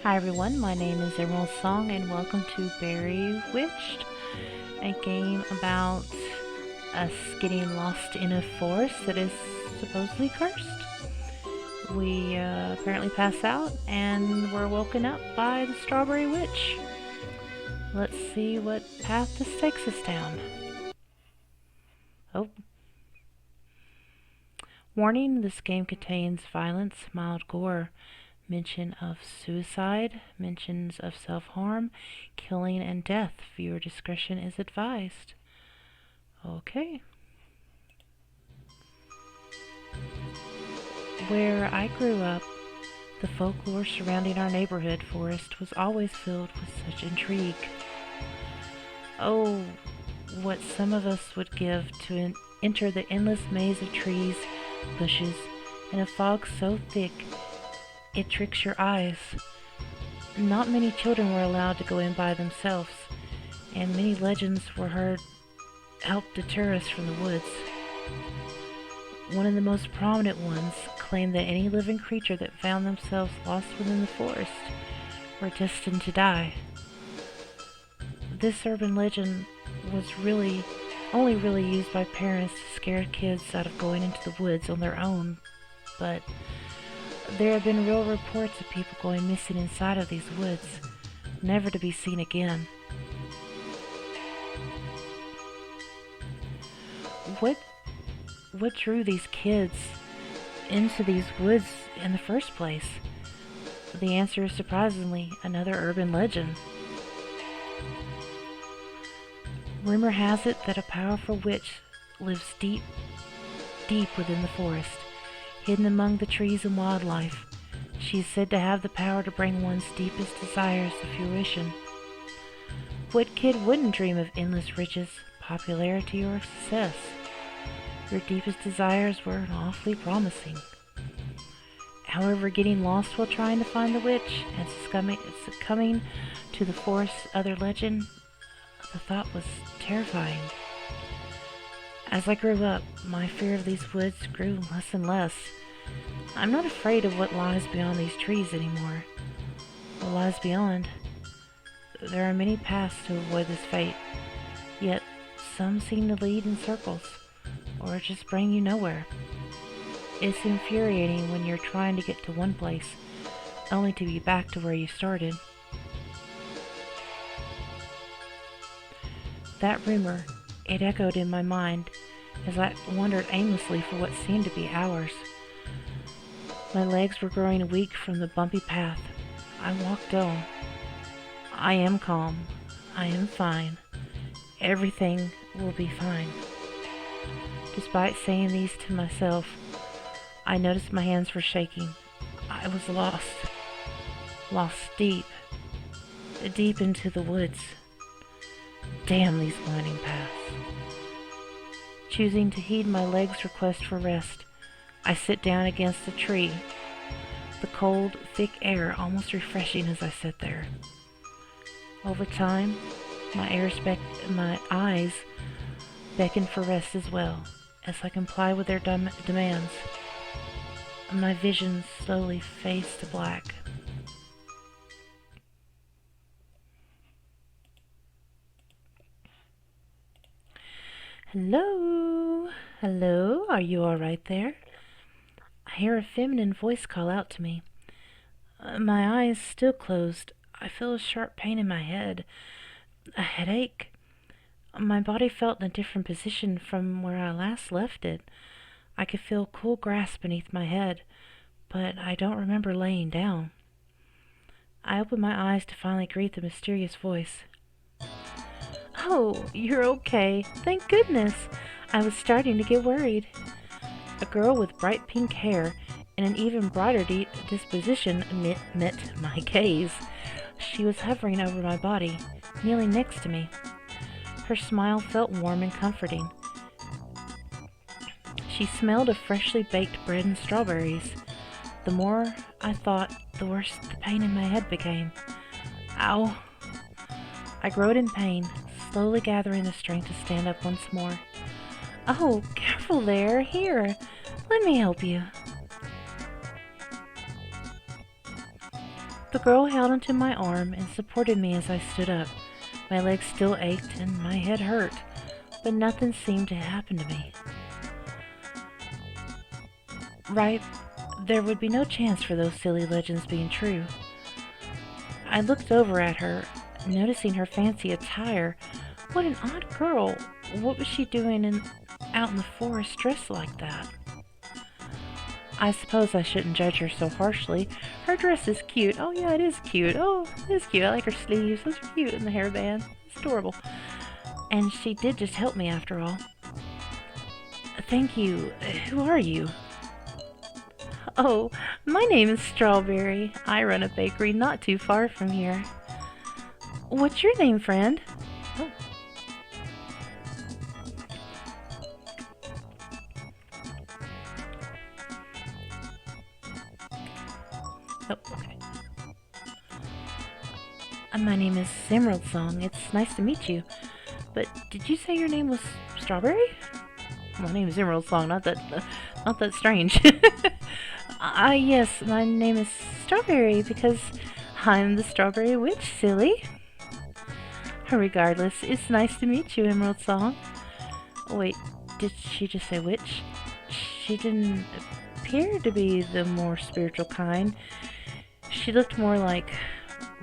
Hi everyone, my name is Emerald Song and welcome to Berrywitched, a game about us getting lost in a forest that is supposedly cursed. We apparently pass out and we're woken up by the Strawberry Witch. Let's see what path this takes us down. Oh. Warning, this game contains violence, mild gore, mention of suicide, mentions of self-harm, killing, and death. Viewer discretion is advised. Okay. Where I grew up, the folklore surrounding our neighborhood forest was always filled with such intrigue. Oh, what some of us would give to enter the endless maze of trees, bushes, and a fog so thick it tricks your eyes. Not many children were allowed to go in by themselves, and many legends were heard help deter us from the woods. One of the most prominent ones claimed that any living creature that found themselves lost within the forest were destined to die. This urban legend was only really used by parents to scare kids out of going into the woods on their own, but there have been real reports of people going missing inside of these woods, never to be seen again. What drew these kids into these woods in the first place? The answer is surprisingly another urban legend. Rumor has it that a powerful witch lives deep within the forest, hidden among the trees and wildlife. She is said to have the power to bring one's deepest desires to fruition. What kid wouldn't dream of endless riches, popularity, or success? Your deepest desires were awfully promising. However, getting lost while trying to find the witch and succumbing to the forest's other legend, the thought was terrifying. As I grew up, my fear of these woods grew less and less. I'm not afraid of what lies beyond these trees anymore. What lies beyond? There are many paths to avoid this fate, yet some seem to lead in circles, or just bring you nowhere. It's infuriating when you're trying to get to one place, only to be back to where you started. That rumor, it echoed in my mind as I wandered aimlessly for what seemed to be hours. My legs were growing weak from the bumpy path. I walked on. I am calm. I am fine. Everything will be fine. Despite saying these to myself, I noticed my hands were shaking. I was lost. Lost deep into the woods. Damn these winding paths. Choosing to heed my leg's request for rest, I sit down against a tree, the cold, thick air almost refreshing as I sit there. Over time, my eyes beckon for rest as well, as I comply with their demands. My vision slowly fades to black. Hello? Hello? Are you alright there? I hear a feminine voice call out to me. My eyes still closed. I feel a sharp pain in my head. A headache. My body felt in a different position from where I last left it. I could feel a cool grasp beneath my head, but I don't remember laying down. I opened my eyes to finally greet the mysterious voice. Oh, you're okay. Thank goodness. I was starting to get worried. A girl with bright pink hair and an even brighter disposition met my gaze. She was hovering over my body, kneeling next to me. Her smile felt warm and comforting. She smelled of freshly baked bread and strawberries. The more I thought, the worse the pain in my head became. Ow! I groaned in pain, slowly gathering the strength to stand up once more. Oh, careful there. Here, let me help you. The girl held onto my arm and supported me as I stood up. My legs still ached and my head hurt, but nothing seemed to happen to me. Right, there would be no chance for those silly legends being true. I looked over at her, noticing her fancy attire. What an odd girl. What was she doing out in the forest dressed like that? I suppose I shouldn't judge her so harshly. Her dress is cute. Oh yeah, it is cute. Oh, it is cute. I like her sleeves. Those are cute. And the hairband. It's adorable. And she did just help me after all. Thank you. Who are you? Oh, my name is Strawberry. I run a bakery not too far from here. What's your name, friend? Oh. Oh, okay. My name is Emerald Song. It's nice to meet you. But did you say your name was Strawberry? My name is Emerald Song. Not that strange. Yes, my name is Strawberry because I'm the Strawberry Witch, silly. Regardless, it's nice to meet you, Emerald Song. Wait, did she just say witch? She didn't appear to be the more spiritual kind. She looked more like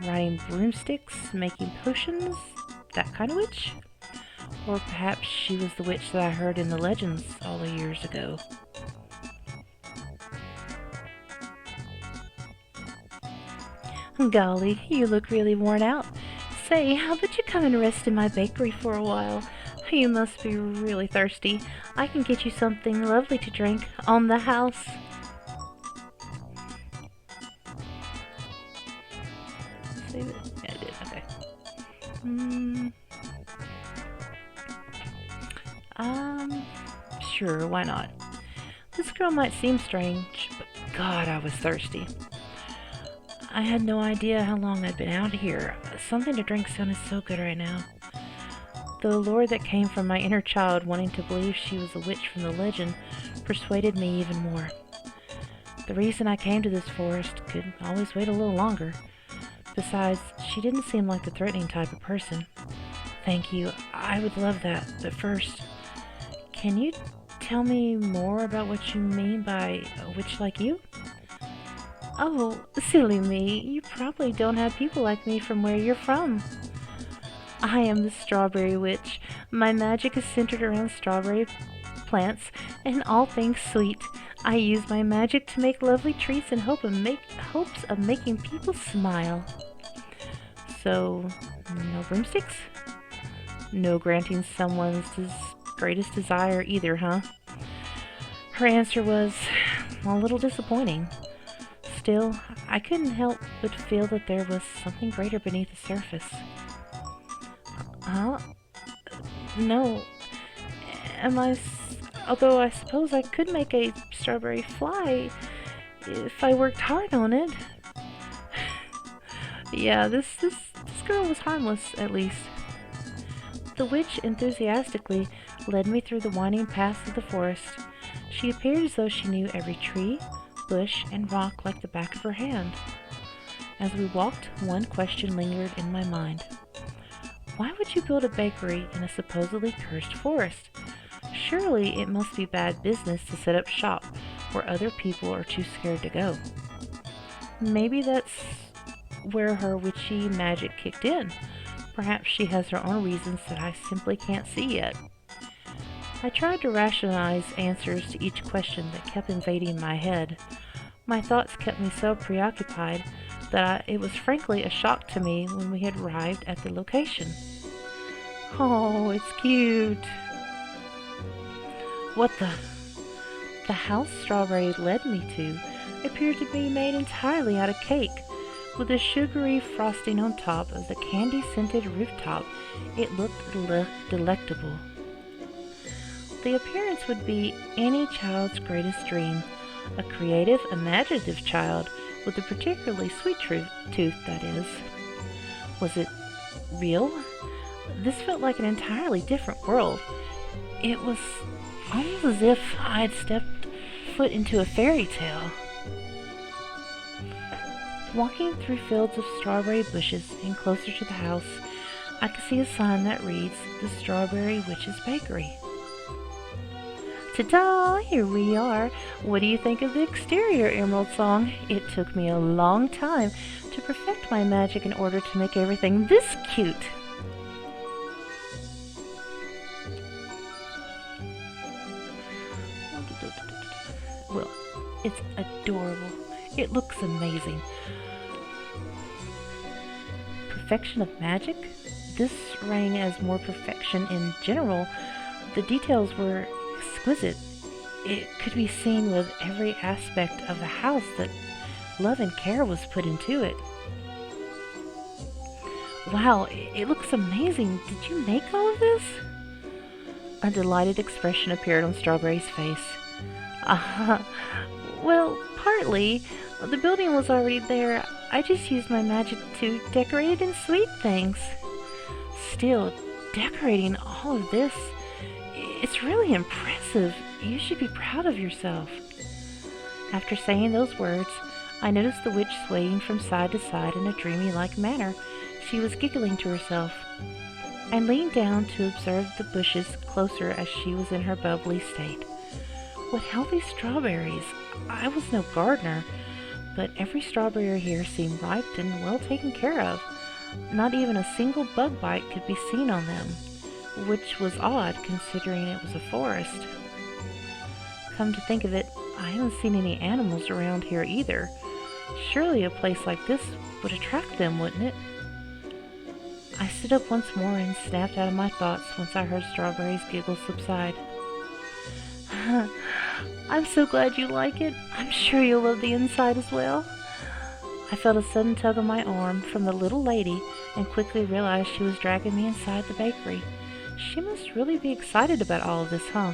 riding broomsticks, making potions, that kind of witch? Or perhaps she was the witch that I heard in the legends all the years ago. Golly, you look really worn out. Say, how about you come and rest in my bakery for a while? You must be really thirsty. I can get you something lovely to drink on the house. Save it. Yeah, I did. Okay. Sure, why not? This girl might seem strange, but God, I was thirsty. I had no idea how long I'd been out here. Something to drink sounded so good right now. The allure that came from my inner child wanting to believe she was a witch from the legend persuaded me even more. The reason I came to this forest could always wait a little longer. Besides, she didn't seem like the threatening type of person. Thank you, I would love that, but first, can you tell me more about what you mean by a witch like you? Oh, silly me, you probably don't have people like me from where you're from. I am the Strawberry Witch. My magic is centered around strawberry plants and all things sweet. I use my magic to make lovely treats in hopes of making people smile. So, no broomsticks? No granting someone's greatest desire either, huh? Her answer was a little disappointing. Still, I couldn't help but feel that there was something greater beneath the surface. Huh? No. Although I suppose I could make a strawberry fly if I worked hard on it. Yeah, this girl was harmless, at least. The witch enthusiastically led me through the winding paths of the forest. She appeared as though she knew every tree, bush, and rock like the back of her hand. As we walked, one question lingered in my mind. Why would you build a bakery in a supposedly cursed forest? Surely it must be bad business to set up shop where other people are too scared to go. Maybe that's where her witchy magic kicked in. Perhaps she has her own reasons that I simply can't see yet. I tried to rationalize answers to each question that kept invading my head. My thoughts kept me so preoccupied that it was frankly a shock to me when we had arrived at the location. Oh, it's cute. What the? The house Strawberry led me to appeared to be made entirely out of cake, with a sugary frosting on top of the candy-scented rooftop. It looked delectable. The appearance would be any child's greatest dream, a creative, imaginative child with a particularly sweet tooth, that is. Was it real? This felt like an entirely different world. It was almost as if I'd stepped foot into a fairy tale. Walking through fields of strawberry bushes and closer to the house, I could see a sign that reads, "The Strawberry Witch's Bakery." Ta-da! Here we are. What do you think of the exterior, Emerald Song? It took me a long time to perfect my magic in order to make everything this cute. Well, it's adorable. It looks amazing. Perfection of magic? This rang as more perfection in general. The details were exquisite. It could be seen with every aspect of the house that love and care was put into it. Wow, it looks amazing. Did you make all of this? A delighted expression appeared on Strawberry's face. Well, partly. The building was already there. I just used my magic to decorate it in sweet things. Still, decorating all of this, it's really impressive. You should be proud of yourself. After saying those words, I noticed the witch swaying from side to side in a dreamy-like manner. She was giggling to herself. I leaned down to observe the bushes closer as she was in her bubbly state. What healthy strawberries! I was no gardener, but every strawberry here seemed ripe and well taken care of. Not even a single bug bite could be seen on them, which was odd considering it was a forest. Come to think of it, I haven't seen any animals around here either. Surely a place like this would attract them, wouldn't it? I stood up once more and snapped out of my thoughts once I heard Strawberry's giggles subside. I'm so glad you like it. I'm sure you'll love the inside as well. I felt a sudden tug on my arm from the little lady and quickly realized she was dragging me inside the bakery. She must really be excited about all of this, huh?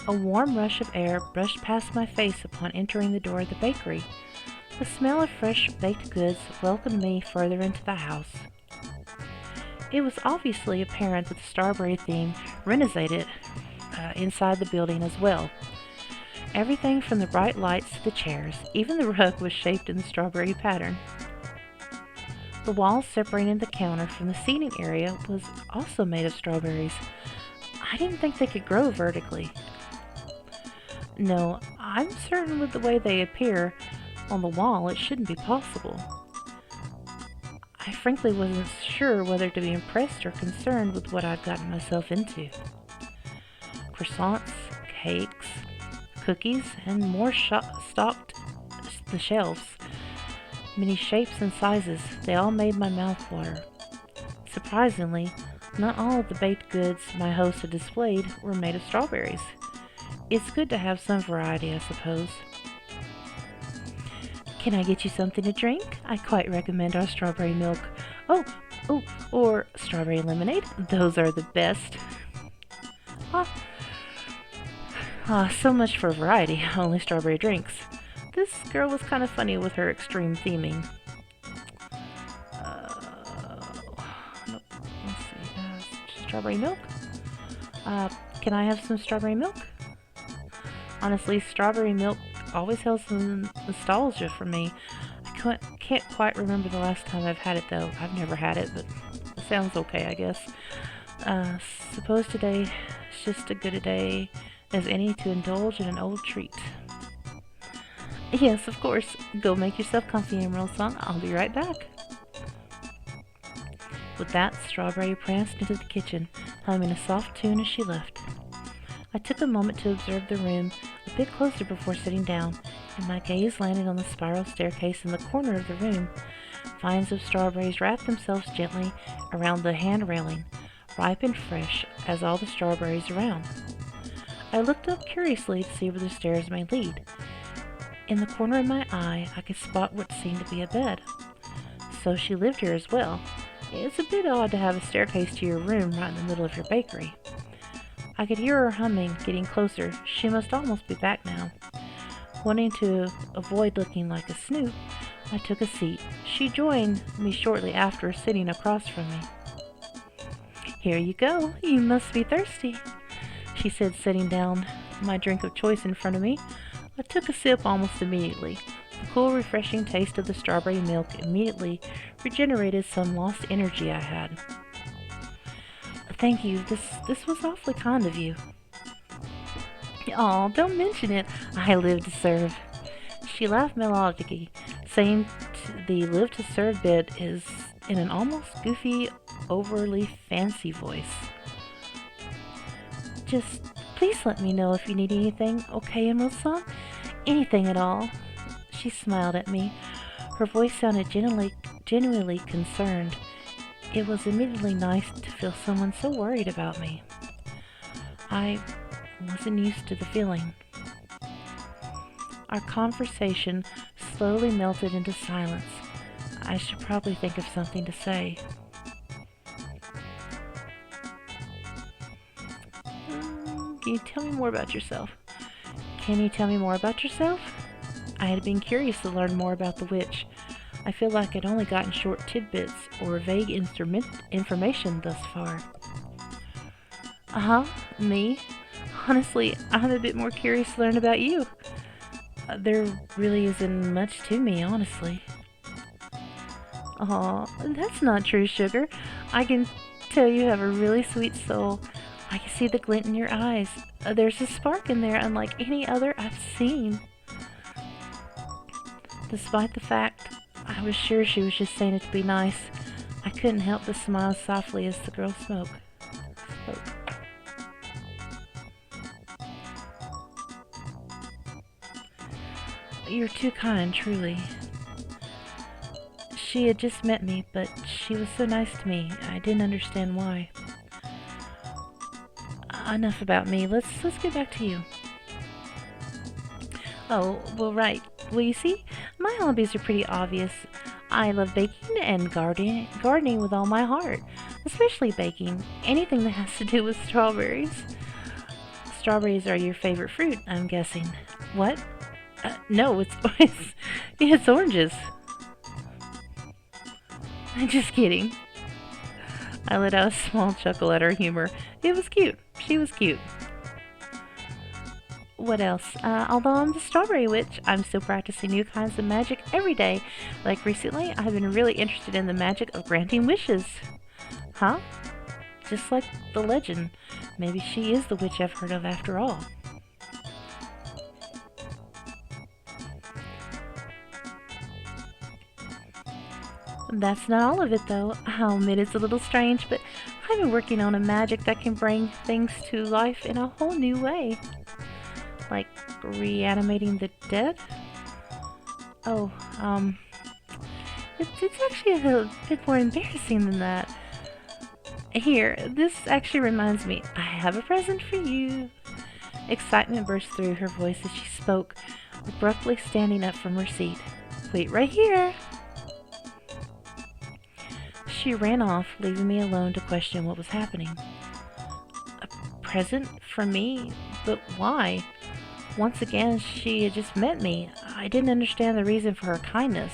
A warm rush of air brushed past my face upon entering the door of the bakery. The smell of fresh baked goods welcomed me further into the house. It was obviously apparent that the strawberry theme resonated inside the building as well. Everything from the bright lights to the chairs, even the rug was shaped in the strawberry pattern. The wall separating the counter from the seating area was also made of strawberries. I didn't think they could grow vertically. No, I'm certain with the way they appear on the wall it shouldn't be possible. I frankly wasn't sure whether to be impressed or concerned with what I'd gotten myself into. Croissants, cakes, cookies, and more stocked the shelves. Many shapes and sizes, they all made my mouth water. Surprisingly, not all of the baked goods my host had displayed were made of strawberries. It's good to have some variety, I suppose. Can I get you something to drink? I quite recommend our strawberry milk. Or strawberry lemonade. Those are the best. So much for variety, only strawberry drinks. This girl was kind of funny with her extreme theming. Nope. Let's see. Strawberry milk? Can I have some strawberry milk? Honestly, strawberry milk always has some nostalgia for me. I can't quite remember the last time I've had it though. I've never had it, but it sounds okay, I guess. Suppose today is just as good a day as any to indulge in an old treat. Yes, of course. Go make yourself comfy, Emerald Song. I'll be right back. With that, Strawberry pranced into the kitchen, humming a soft tune as she left. I took a moment to observe the room a bit closer before sitting down, and my gaze landed on the spiral staircase in the corner of the room. Vines of strawberries wrapped themselves gently around the hand railing, ripe and fresh as all the strawberries around. I looked up curiously to see where the stairs may lead. In the corner of my eye, I could spot what seemed to be a bed. So she lived here as well. It's a bit odd to have a staircase to your room right in the middle of your bakery. I could hear her humming, getting closer. She must almost be back now. Wanting to avoid looking like a snoop, I took a seat. She joined me shortly after, sitting across from me. "Here you go. You must be thirsty," she said, sitting down my drink of choice in front of me. I took a sip almost immediately. The cool, refreshing taste of the strawberry milk immediately regenerated some lost energy I had. Thank you. This was awfully kind of you. Aw, don't mention it. I live to serve. She laughed melodically, saying the live to serve bit is in an almost goofy, overly fancy voice. Just please let me know if you need anything, okay, Emerald-san? Anything at all. She smiled at me. Her voice sounded genuinely concerned. It was immediately nice to feel someone so worried about me. I wasn't used to the feeling. Our conversation slowly melted into silence. I should probably think of something to say. Can you tell me more about yourself? Can you tell me more about yourself? I had been curious to learn more about the witch. I feel like I'd only gotten short tidbits or vague information thus far. Me? Honestly, I'm a bit more curious to learn about you. There really isn't much to me, honestly. Aw, that's not true, sugar. I can tell you have a really sweet soul. I can see the glint in your eyes. There's a spark in there unlike any other I've seen. Despite the fact I was sure she was just saying it to be nice, I couldn't help but smile softly as the girl spoke. You're too kind, truly. She had just met me, but she was so nice to me, I didn't understand why. Enough about me. Let's get back to you. Oh, well, right. Well, you see, my hobbies are pretty obvious. I love baking and gardening with all my heart, especially baking. Anything that has to do with strawberries. Strawberries are your favorite fruit, I'm guessing. What? No, it's oranges. I'm just kidding. I let out a small chuckle at her humor. It was cute. She was cute. What else? Although I'm the strawberry witch, I'm still practicing new kinds of magic every day. Like recently, I've been really interested in the magic of granting wishes. Huh? Just like the legend. Maybe she is the witch I've heard of after all. That's not all of it, though. I'll admit it's a little strange, but I've been working on a magic that can bring things to life in a whole new way. Like reanimating the dead? Oh, it's actually a bit more embarrassing than that. Here, this actually reminds me, I have a present for you. Excitement burst through her voice as she spoke, abruptly standing up from her seat. Wait right here. She ran off, leaving me alone to question what was happening. A present from me? But why? Once again, she had just met me. I didn't understand the reason for her kindness.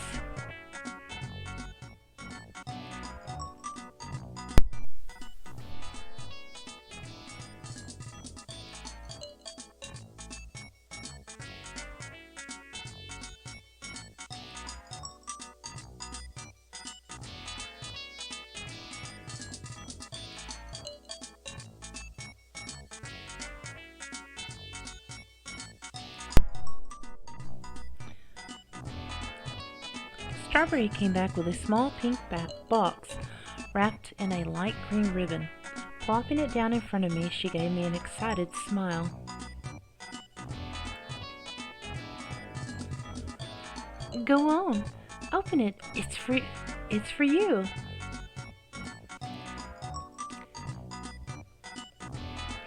Strawberry came back with a small pink box wrapped in a light green ribbon. Plopping it down in front of me, she gave me an excited smile. Go on, open it. It's for you.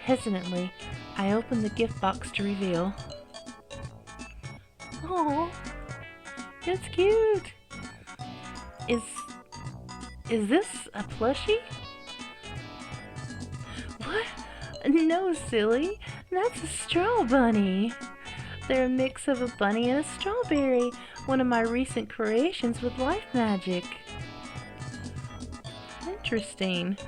Hesitantly, I opened the gift box to reveal. Oh, it's cute. Is this a plushie? What? No, silly. That's a straw bunny. They're a mix of a bunny and a strawberry, one of my recent creations with life magic. Interesting.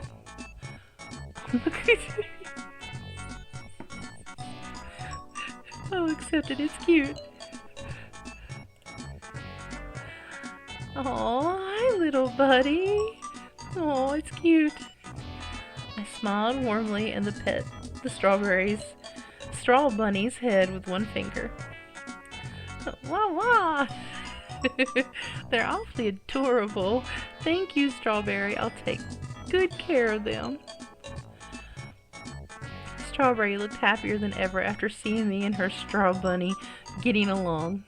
Oh, accept it. It's cute. Oh, hi, little buddy. Oh, it's cute. I smiled warmly and pet the straw bunny's head with one finger. Wah wah! They're awfully adorable. Thank you, Strawberry. I'll take good care of them. Strawberry looked happier than ever after seeing me and her straw bunny getting along.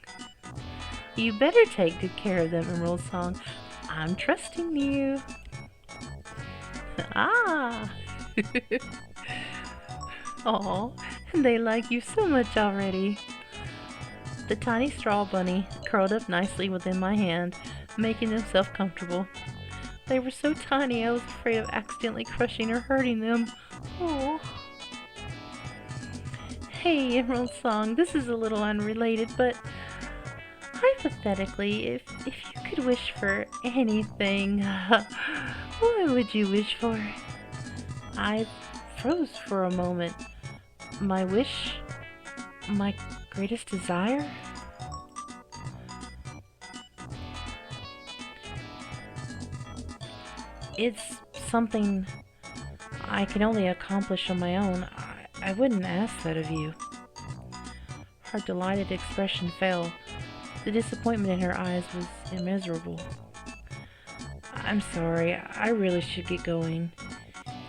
You better take good care of them, Emerald Song. I'm trusting you. Ah! Aw, they like you so much already. The tiny straw bunny curled up nicely within my hand, making themselves comfortable. They were so tiny I was afraid of accidentally crushing or hurting them. Oh. Hey, Emerald Song, this is a little unrelated, but hypothetically, if you could wish for anything, what would you wish for? I froze for a moment. My wish? My greatest desire? It's something I can only accomplish on my own. I wouldn't ask that of you. Her delighted expression fell. The disappointment in her eyes was immeasurable. I'm sorry, I really should get going.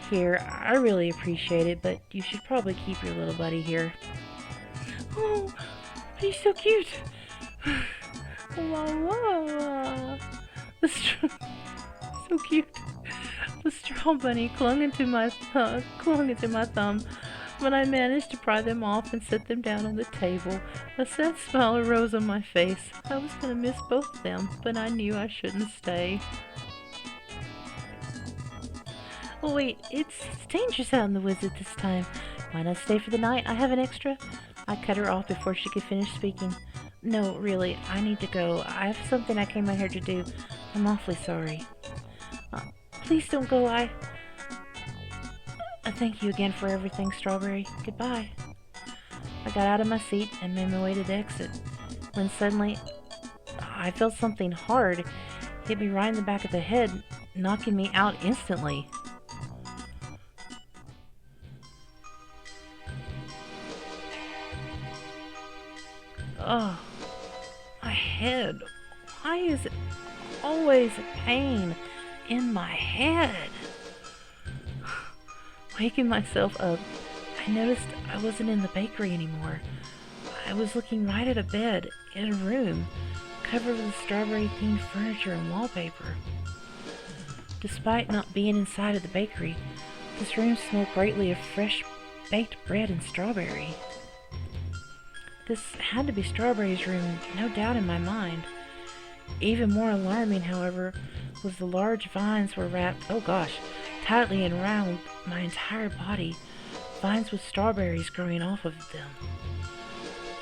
Here, I really appreciate it, but you should probably keep your little buddy here. Oh, he's so cute! Wah, wah, wah. So cute. The straw bunny clung into my thumb, but I managed to pry them off and set them down on the table. A sad smile arose on my face. I was going to miss both of them, but I knew I shouldn't stay. Oh wait, it's dangerous out in the woods at this time. Why not stay for the night? I have an extra. I cut her off before she could finish speaking. No, really, I need to go. I have something I came out here to do. I'm awfully sorry. Please don't go. I thank you again for everything, Strawberry. Goodbye. I got out of my seat and made my way to the exit, when suddenly I felt something hard hit me right in the back of the head, knocking me out instantly. Oh, my head. Why is it always a pain in my head? Waking myself up, I noticed I wasn't in the bakery anymore. I was looking right at a bed in a room covered with strawberry-themed furniture and wallpaper. Despite not being inside of the bakery, this room smelled greatly of fresh baked bread and strawberry. This had to be Strawberry's room, no doubt in my mind. Even more alarming, however, was the large vines were wrapped, tightly and around my entire body, vines with strawberries growing off of them.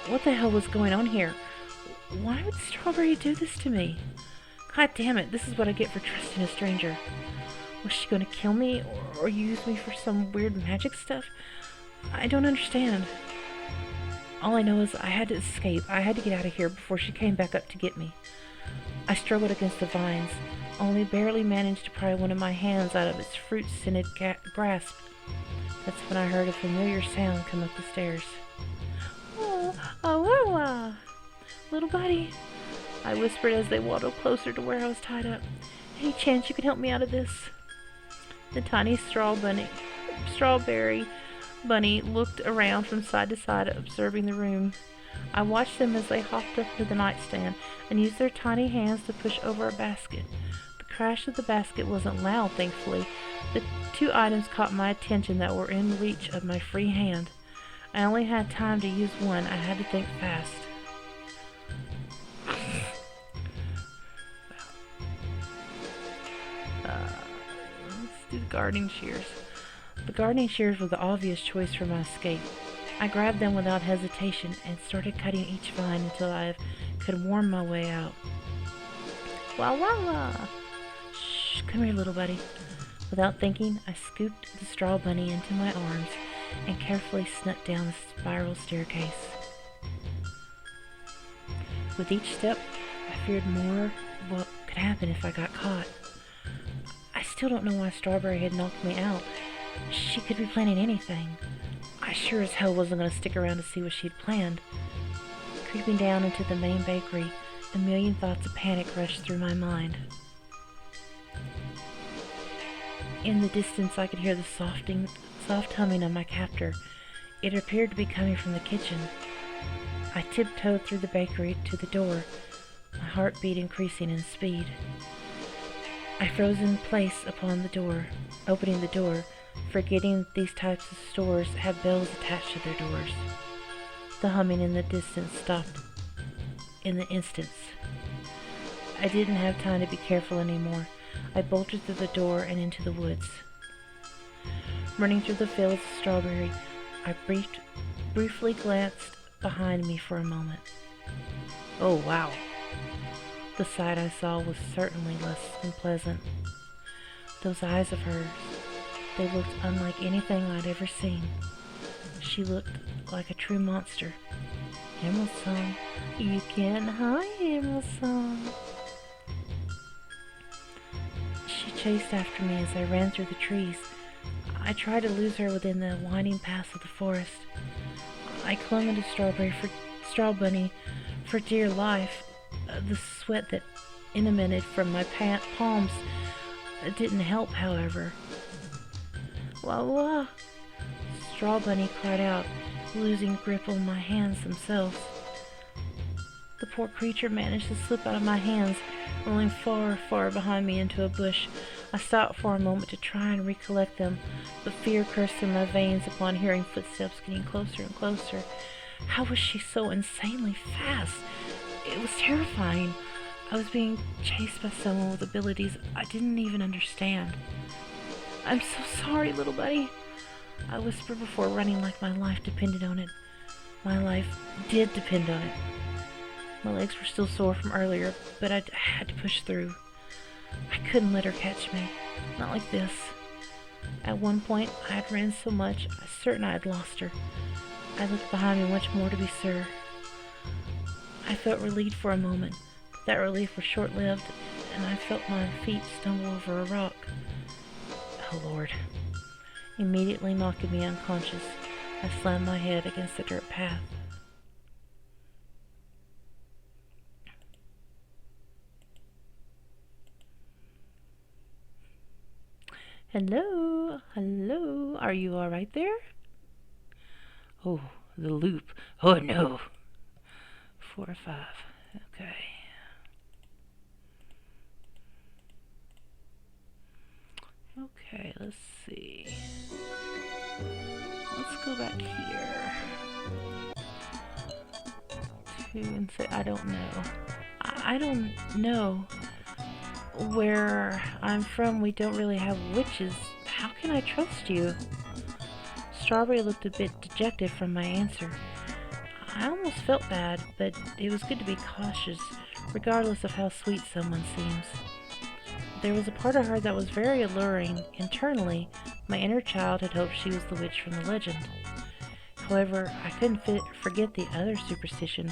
What the hell was going on here? Why would Strawberry do this to me? God damn it, this is what I get for trusting a stranger. Was she going to kill me or use me for some weird magic stuff? I don't understand. All I know is I had to escape. I had to get out of here before she came back up to get me. I struggled against the vines, only barely managed to pry one of my hands out of its fruit-scented grasp. That's when I heard a familiar sound come up the stairs. Oh, wah. Little buddy, I whispered as they waddled closer to where I was tied up. Any chance you could help me out of this? The tiny strawberry bunny looked around from side to side, observing the room. I watched them as they hopped up to the nightstand and used their tiny hands to push over a basket. The crash of the basket wasn't loud, thankfully. The two items caught my attention that were in reach of my free hand. I only had time to use one. I had to think fast. Let's do the gardening shears. The gardening shears were the obvious choice for my escape. I grabbed them without hesitation and started cutting each vine until I could worm my way out. Wah wah wah! Shh, come here, little buddy. Without thinking, I scooped the straw bunny into my arms and carefully snuck down the spiral staircase. With each step, I feared more what could happen if I got caught. I still don't know why Strawberry had knocked me out. She could be planning anything. I sure as hell wasn't going to stick around to see what she'd planned. Creeping down into the main bakery, a million thoughts of panic rushed through my mind. In the distance, I could hear the soft humming of my captor. It appeared to be coming from the kitchen. I tiptoed through the bakery to the door, my heartbeat increasing in speed. I froze in place upon the door, opening the door, forgetting these types of stores have bells attached to their doors. The humming in the distance stopped in the instance. I didn't have time to be careful anymore. I bolted through the door and into the woods. Running through the fields of strawberry, I briefly glanced behind me for a moment. Oh, wow. The sight I saw was certainly less than pleasant. Those eyes of hers, they looked unlike anything I'd ever seen. She looked like a true monster. Emerald Song, you can hide, Emerald Song. She chased after me as I ran through the trees. I tried to lose her within the winding paths of the forest. I clung into Straw Bunny for dear life. The sweat that emanated from my palms didn't help, however. Wah wah! Straw Bunny cried out, losing grip on my hands themselves. The poor creature managed to slip out of my hands, rolling far, far behind me into a bush. I stopped for a moment to try and recollect them, but fear coursed through my veins upon hearing footsteps getting closer and closer. How was she so insanely fast? It was terrifying. I was being chased by someone with abilities I didn't even understand. I'm so sorry, little buddy, I whispered before running like my life depended on it. My life did depend on it. My legs were still sore from earlier, but I had to push through. I couldn't let her catch me. Not like this. At one point, I had ran so much, I was certain I had lost her. I looked behind me once more to be sure. I felt relieved for a moment, but that relief was short-lived, and I felt my feet stumble over a rock. Oh, Lord. Immediately knocking me unconscious, I slammed my head against the dirt path. Hello? Hello? Are you all right there? Oh, the loop. Oh, no. 4 or 5. Okay. Okay, let's see. Let's go back here. And say, I don't know. I don't know. Where I'm from, we don't really have witches. How can I trust you? Strawberry looked a bit dejected from my answer. I almost felt bad, but it was good to be cautious, regardless of how sweet someone seems. There was a part of her that was very alluring. Internally, my inner child had hoped she was the witch from the legend. However, I couldn't forget the other superstition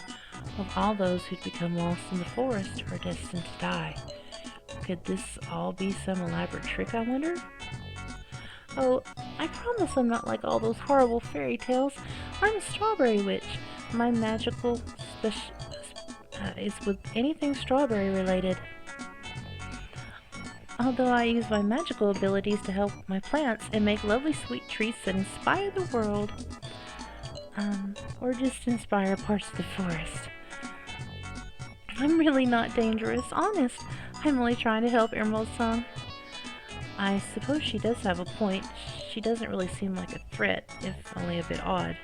of all those who'd become lost in the forest or destined to die. Could this all be some elaborate trick, I wonder? Oh, I promise I'm not like all those horrible fairy tales. I'm a strawberry witch. My magical is with anything strawberry related. Although I use my magical abilities to help my plants and make lovely sweet treats that inspire the world. Or just inspire parts of the forest. I'm really not dangerous, honest. I'm only trying to help Emerald Song. I suppose she does have a point. She doesn't really seem like a threat, if only a bit odd.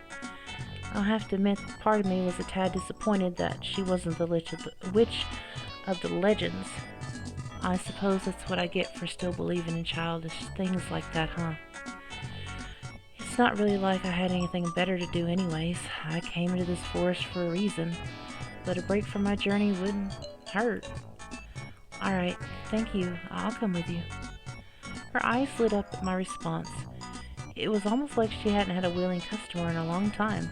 I'll have to admit, part of me was a tad disappointed that she wasn't the witch of the legends. I suppose that's what I get for still believing in childish things like that, huh? It's not really like I had anything better to do anyways. I came into this forest for a reason, but a break from my journey wouldn't hurt. Alright, thank you. I'll come with you. Her eyes lit up at my response. It was almost like she hadn't had a willing customer in a long time.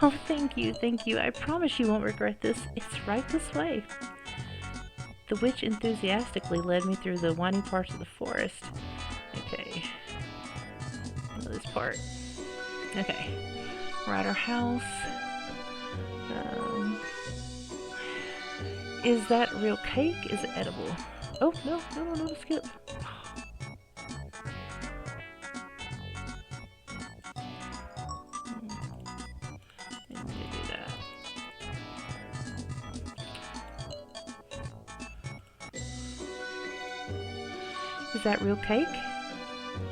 Oh, thank you, thank you. I promise you won't regret this. It's right this way. The witch enthusiastically led me through the winding parts of the forest. Okay. This part. Okay. We're at our house. Is that real cake? Is it edible? Oh, no, skip. Let me do that. Is that real cake?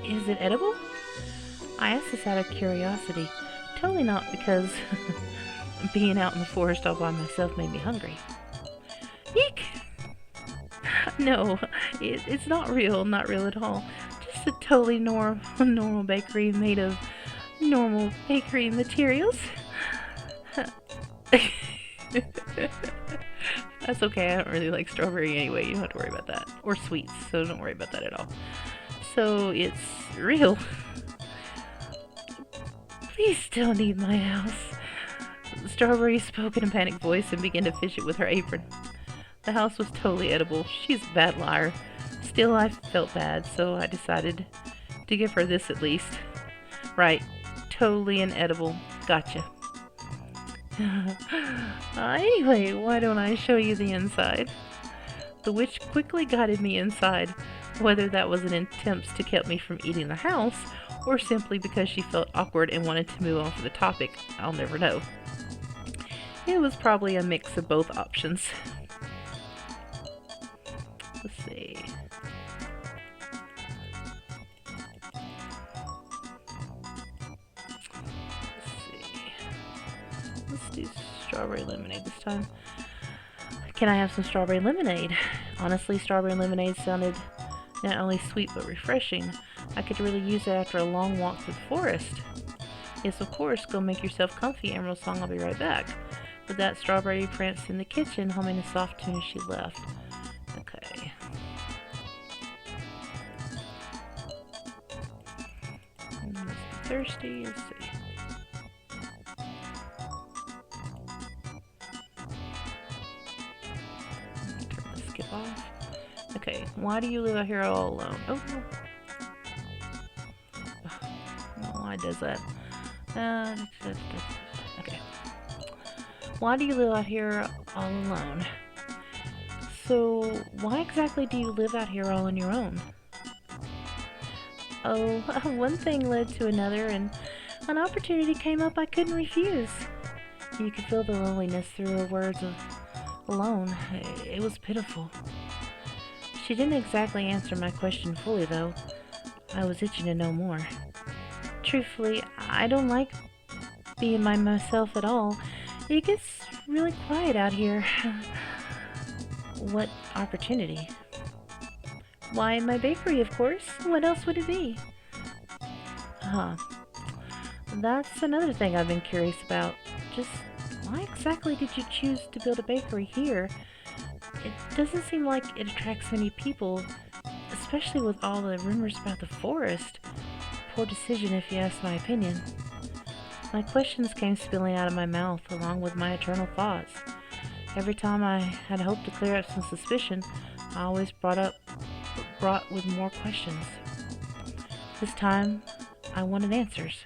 Is it edible? I asked this out of curiosity. Totally not because being out in the forest all by myself made me hungry. Eek! No, it's not real at all. Just a totally normal bakery made of normal bakery materials. That's okay, I don't really like strawberry anyway, you don't have to worry about that. Or sweets, so don't worry about that at all. So it's real. Please still need my house. Strawberry spoke in a panicked voice and began to fish it with her apron. The house was totally edible. She's a bad liar. Still, I felt bad, so I decided to give her this at least. Right, totally inedible. Gotcha. Anyway, why don't I show you the inside? The witch quickly guided me inside. Whether that was an attempt to keep me from eating the house, or simply because she felt awkward and wanted to move on to the topic, I'll never know. It was probably a mix of both options. Let's see. Let's do strawberry lemonade this time. Can I have some strawberry lemonade? Honestly, strawberry lemonade sounded not only sweet but refreshing. I could really use it after a long walk through the forest. Yes, of course, go make yourself comfy, Emerald Song, I'll be right back. With that, Strawberry pranced in the kitchen, humming a soft tune as she left. Okay. Must be thirsty, let's see. Turn the skip off. Okay, why do you live out here all alone? Oh, no. Why does that? Okay. Why do you live out here all alone? So, why exactly do you live out here all on your own? Oh, one thing led to another, and an opportunity came up I couldn't refuse. You could feel the loneliness through her words of alone. It was pitiful. She didn't exactly answer my question fully, though. I was itching to know more. Truthfully, I don't like being by myself at all. It gets really quiet out here. What opportunity? Why, my bakery, of course. What else would it be? Huh. That's another thing I've been curious about. Just why exactly did you choose to build a bakery here? It doesn't seem like it attracts many people, especially with all the rumors about the forest. Poor decision if you ask my opinion. My questions came spilling out of my mouth along with my eternal thoughts. Every time I had hoped to clear up some suspicion, I always brought with more questions. This time, I wanted answers.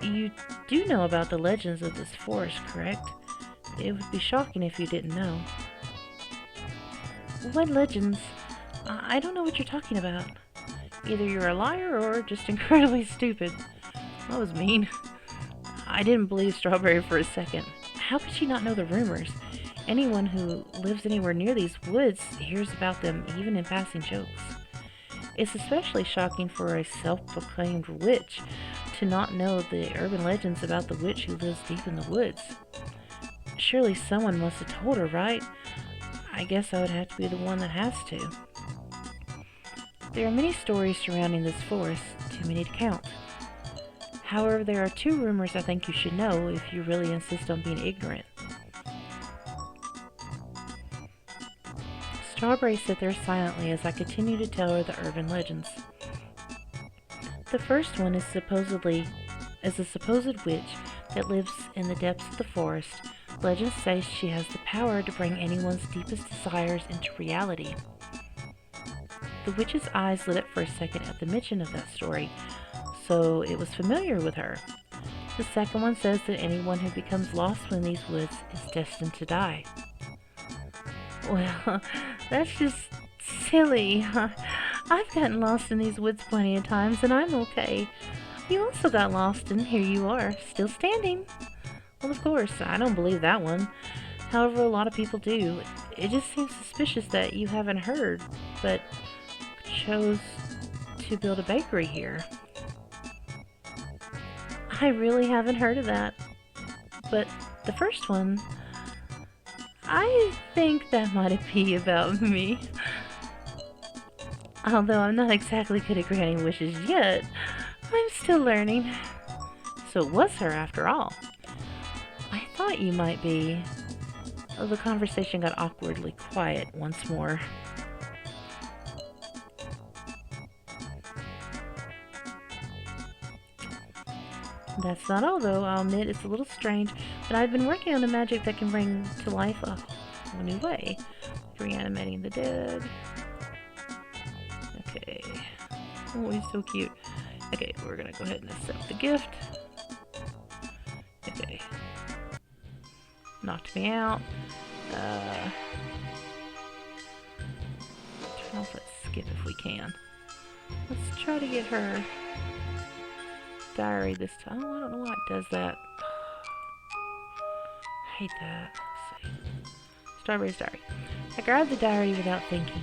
You do know about the legends of this forest, correct? It would be shocking if you didn't know. What legends? I don't know what you're talking about. Either you're a liar or just incredibly stupid. That was mean. I didn't believe Strawberry for a second. How could she not know the rumors? Anyone who lives anywhere near these woods hears about them even in passing jokes. It's especially shocking for a self-proclaimed witch to not know the urban legends about the witch who lives deep in the woods. Surely someone must have told her, right? I guess I would have to be the one that has to. There are many stories surrounding this forest, too many to count. However, there are two rumors I think you should know if you really insist on being ignorant. Strawberry sat there silently as I continued to tell her the urban legends. The first one is a supposed witch It lives in the depths of the forest. Legends say she has the power to bring anyone's deepest desires into reality. The witch's eyes lit up for a second at the mention of that story, so it was familiar with her. The second one says that anyone who becomes lost in these woods is destined to die. Well, that's just silly. I've gotten lost in these woods plenty of times, and I'm okay. You also got lost, and here you are, still standing. Well, of course, I don't believe that one. However, a lot of people do. It just seems suspicious that you haven't heard, but chose to build a bakery here. I really haven't heard of that. But the first one, I think that might be about me. Although I'm not exactly good at granting wishes yet, I'm still learning. So it was her after all. I thought you might be. Oh, the conversation got awkwardly quiet once more. That's not all, though. I'll admit it's a little strange, but I've been working on a magic that can bring to life a whole new way. Reanimating the dead. Okay. Oh, he's so cute. Okay, we're gonna go ahead and accept the gift. Okay. Knocked me out. Turn off that skip if we can. Let's try to get her diary this time. Oh, I don't know why it does that. I hate that. Let's see. Strawberry's diary. I grabbed the diary without thinking.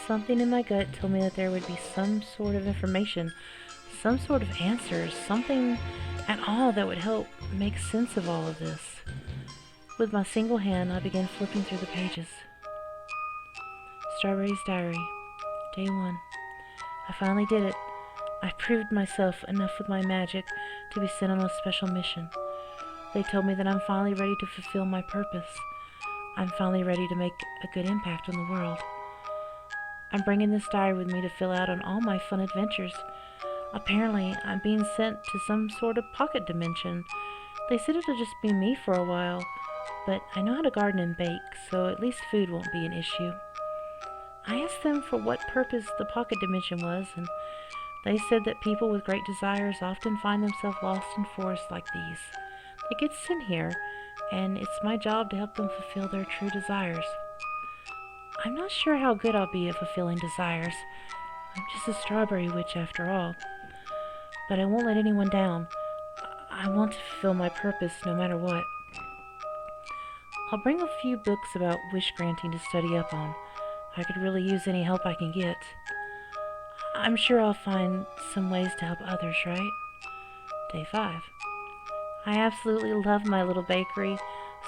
Something in my gut told me that there would be some sort of information, some sort of answers, something at all that would help make sense of all of this. With my single hand, I began flipping through the pages. Strawberry's diary. Day 1. I finally did it. I proved myself enough with my magic to be sent on a special mission. They told me that I'm finally ready to fulfill my purpose. I'm finally ready to make a good impact on the world. I'm bringing this diary with me to fill out on all my fun adventures. Apparently, I'm being sent to some sort of pocket dimension. They said it'll just be me for a while, but I know how to garden and bake, so at least food won't be an issue. I asked them for what purpose the pocket dimension was, and they said that people with great desires often find themselves lost in forests like these. They get sent here, and it's my job to help them fulfill their true desires. I'm not sure how good I'll be at fulfilling desires. I'm just a strawberry witch after all. But I won't let anyone down. I want to fulfill my purpose no matter what. I'll bring a few books about wish granting to study up on. I could really use any help I can get. I'm sure I'll find some ways to help others, right? Day 5. I absolutely love my little bakery.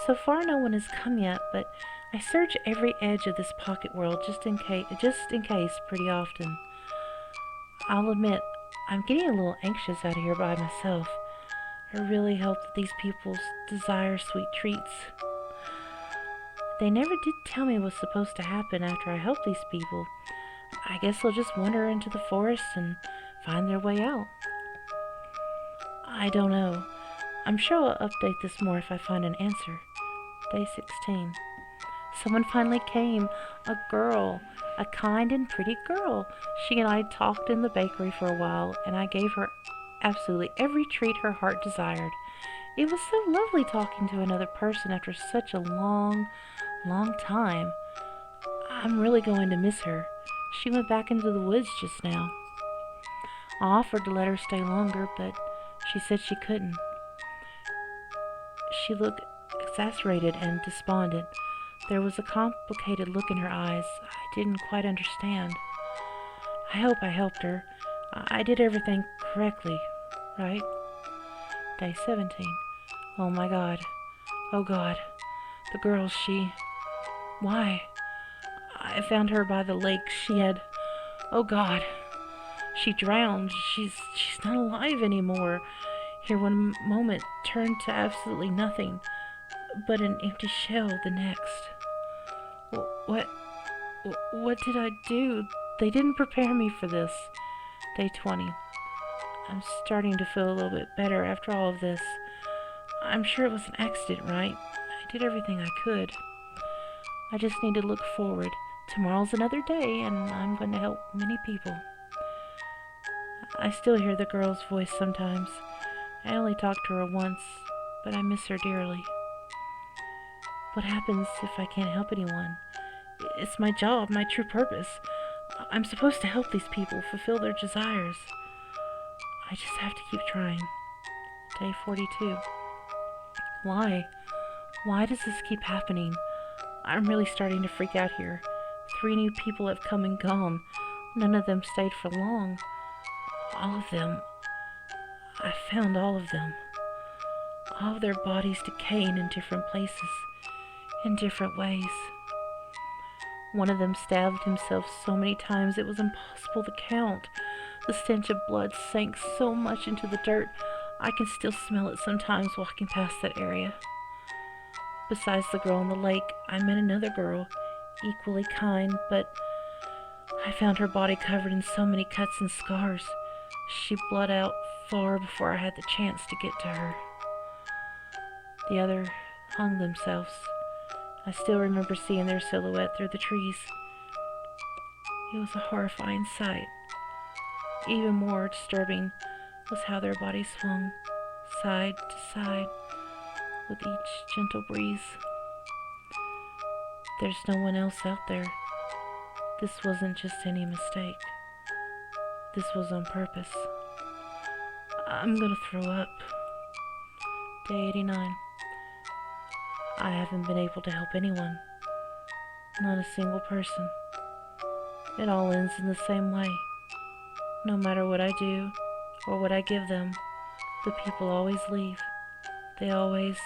So far no one has come yet, but I search every edge of this pocket world just in case pretty often. I'll admit, I'm getting a little anxious out here by myself. I really hope that these people desire sweet treats. They never did tell me what's supposed to happen after I help these people. I guess they'll just wander into the forest and find their way out. I don't know. I'm sure I'll update this more if I find an answer. Day 16. Someone finally came. A girl. A kind and pretty girl. She and I talked in the bakery for a while, and I gave her absolutely every treat her heart desired. It was so lovely talking to another person after such a long time. I'm really going to miss her. She went back into the woods just now. I offered to let her stay longer, but she said she couldn't. She looked exasperated and despondent. There was a complicated look in her eyes I didn't quite understand. I hope I helped her. I did everything correctly, right? Day 17. Oh my God. Oh God. The girl, she... Why? I found her by the lake. She had... Oh God. She drowned. She's not alive anymore. Here one moment turned to absolutely nothing, but an empty shell the next. What did I do? They didn't prepare me for this. Day 20. I'm starting to feel a little bit better after all of this. I'm sure it was an accident, right? I did everything I could. I just need to look forward. Tomorrow's another day, and I'm going to help many people. I still hear the girl's voice sometimes. I only talked to her once, but I miss her dearly. What happens if I can't help anyone? It's my job, my true purpose. I'm supposed to help these people fulfill their desires. I just have to keep trying. Day 42. Why? Why does this keep happening? I'm really starting to freak out here. 3 new people have come and gone. None of them stayed for long. All of them. I found all of them. All of their bodies decaying in different places, in different ways. One of them stabbed himself so many times it was impossible to count. The stench of blood sank so much into the dirt, I can still smell it sometimes walking past that area. Besides the girl in the lake, I met another girl, equally kind, but I found her body covered in so many cuts and scars. She bled out far before I had the chance to get to her. The other hung themselves. I still remember seeing their silhouette through the trees. It was a horrifying sight. Even more disturbing was how their bodies swung side to side with each gentle breeze. There's no one else out there. This wasn't just any mistake. This was on purpose. I'm gonna throw up. Day 89. I haven't been able to help anyone. Not a single person. It all ends in the same way. No matter what I do or what I give them, the people always leave. They always...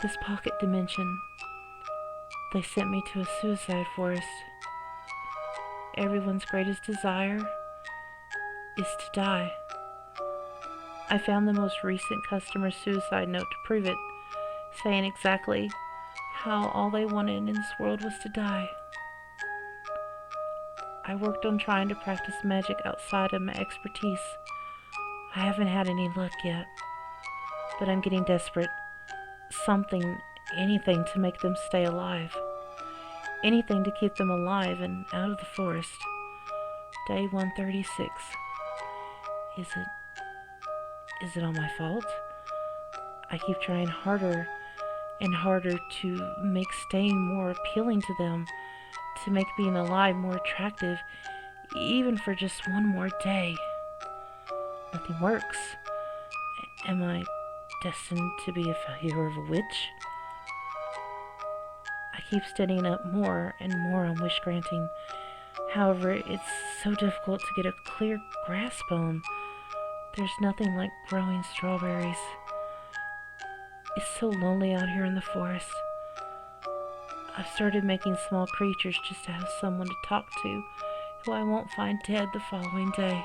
This pocket dimension. They sent me to a suicide forest. Everyone's greatest desire is to die. I found the most recent customer's suicide note to prove it, saying exactly how all they wanted in this world was to die. I worked on trying to practice magic outside of my expertise. I haven't had any luck yet, but I'm getting desperate. Something, anything to make them stay alive. Anything to keep them alive and out of the forest. Day 136. Is it all my fault? I keep trying harder and harder to make staying more appealing to them, to make being alive more attractive, even for just one more day. Nothing works. Am I destined to be a failure of a witch? I keep studying up more and more on wish granting. However, it's so difficult to get a clear grasp on. There's nothing like growing strawberries. It's so lonely out here in the forest. I've started making small creatures just to have someone to talk to who I won't find dead the following day.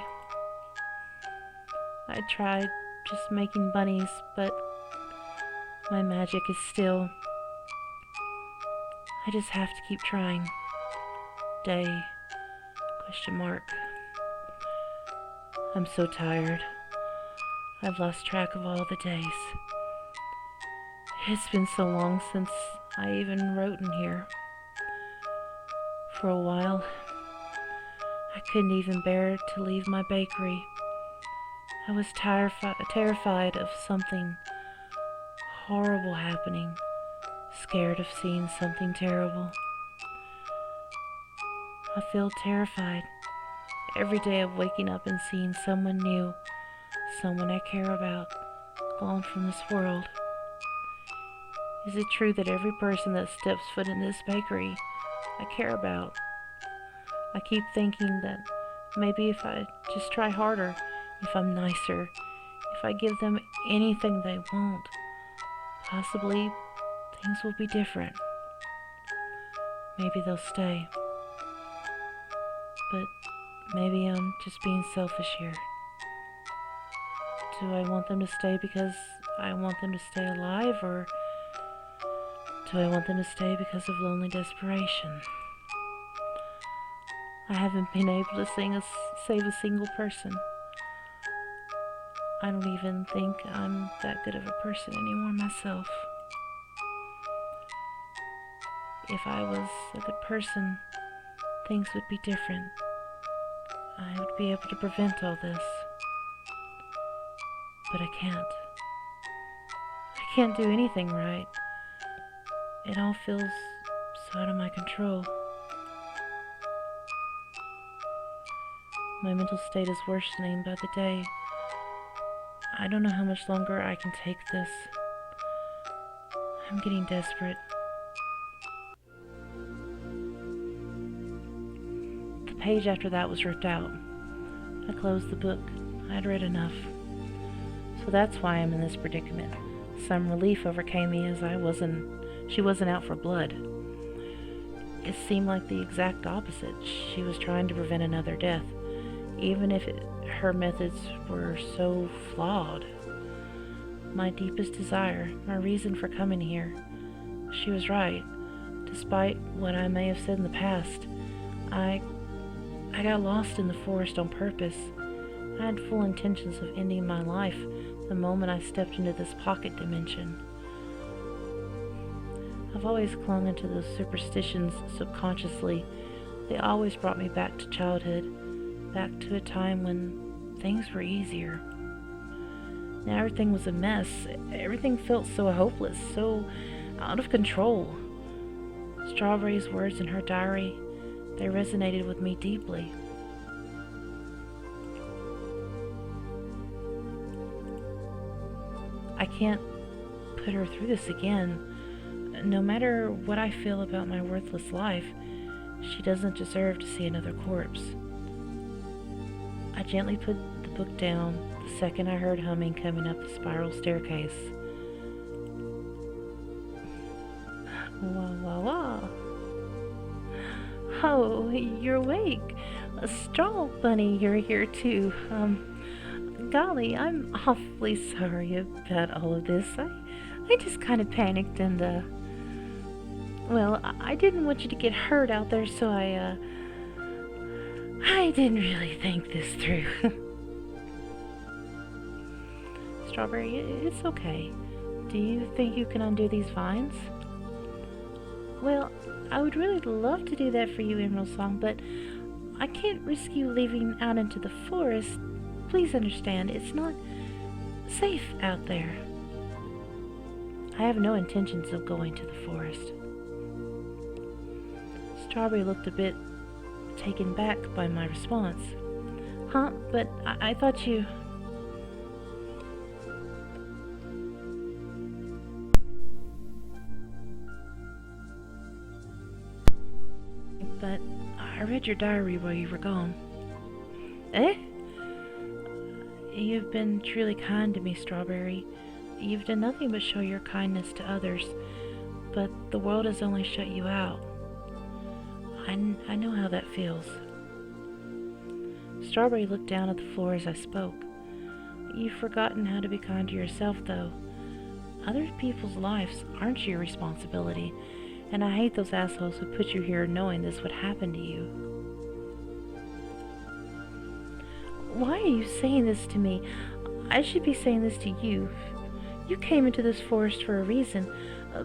I tried just making bunnies, but my magic is still... I just have to keep trying. Day... question mark. I'm so tired. I've lost track of all the days. It's been so long since I even wrote in here. For a while, I couldn't even bear to leave my bakery. I was terrified of something horrible happening, scared of seeing something terrible. I feel terrified every day of waking up and seeing someone new, someone I care about, gone from this world. Is it true that every person that steps foot in this bakery I care about? I keep thinking that maybe if I just try harder, if I'm nicer, if I give them anything they want, possibly things will be different. Maybe they'll stay. But maybe I'm just being selfish here. Do I want them to stay because I want them to stay alive, or do I want them to stay because of lonely desperation? I haven't been able to save a single person. I don't even think I'm that good of a person anymore myself. If I was a good person, things would be different. I would be able to prevent all this. But I can't. I can't do anything right. It all feels so out of my control. My mental state is worsening by the day. I don't know how much longer I can take this. I'm getting desperate. The page after that was ripped out. I closed the book. I'd read enough. So that's why I'm in this predicament. Some relief overcame me as she wasn't out for blood. It seemed like the exact opposite. She was trying to prevent another death, even if her methods were so flawed. My deepest desire, my reason for coming here. She was right. Despite what I may have said in the past, I got lost in the forest on purpose. I had full intentions of ending my life the moment I stepped into this pocket dimension. I've always clung into those superstitions subconsciously. They always brought me back to childhood, back to a time when things were easier. Now everything was a mess. Everything felt so hopeless, so out of control. Strawberry's words in her diary, they resonated with me deeply. I can't put her through this again. No matter what I feel about my worthless life, she doesn't deserve to see another corpse. I gently put the book down the second I heard humming coming up the spiral staircase. Wah, wah, wah. Oh, you're awake. Straw Bunny, you're here too. Golly, I'm awfully sorry about all of this. I just kind of panicked and, well, I didn't want you to get hurt out there, so I didn't really think this through. Strawberry, it's okay. Do you think you can undo these vines? Well, I would really love to do that for you, Emerald Song, but I can't risk you leaving out into the forest. Please understand, it's not safe out there. I have no intentions of going to the forest. Strawberry looked a bit taken back by my response. Huh? But I thought you... But I read your diary while you were gone. Eh? You've been truly kind to me, Strawberry. You've done nothing but show your kindness to others, but the world has only shut you out. I know how that feels. Strawberry looked down at the floor as I spoke. You've forgotten how to be kind to yourself, though. Other people's lives aren't your responsibility, and I hate those assholes who put you here knowing this would happen to you. Why are you saying this to me? I should be saying this to you. You came into this forest for a reason,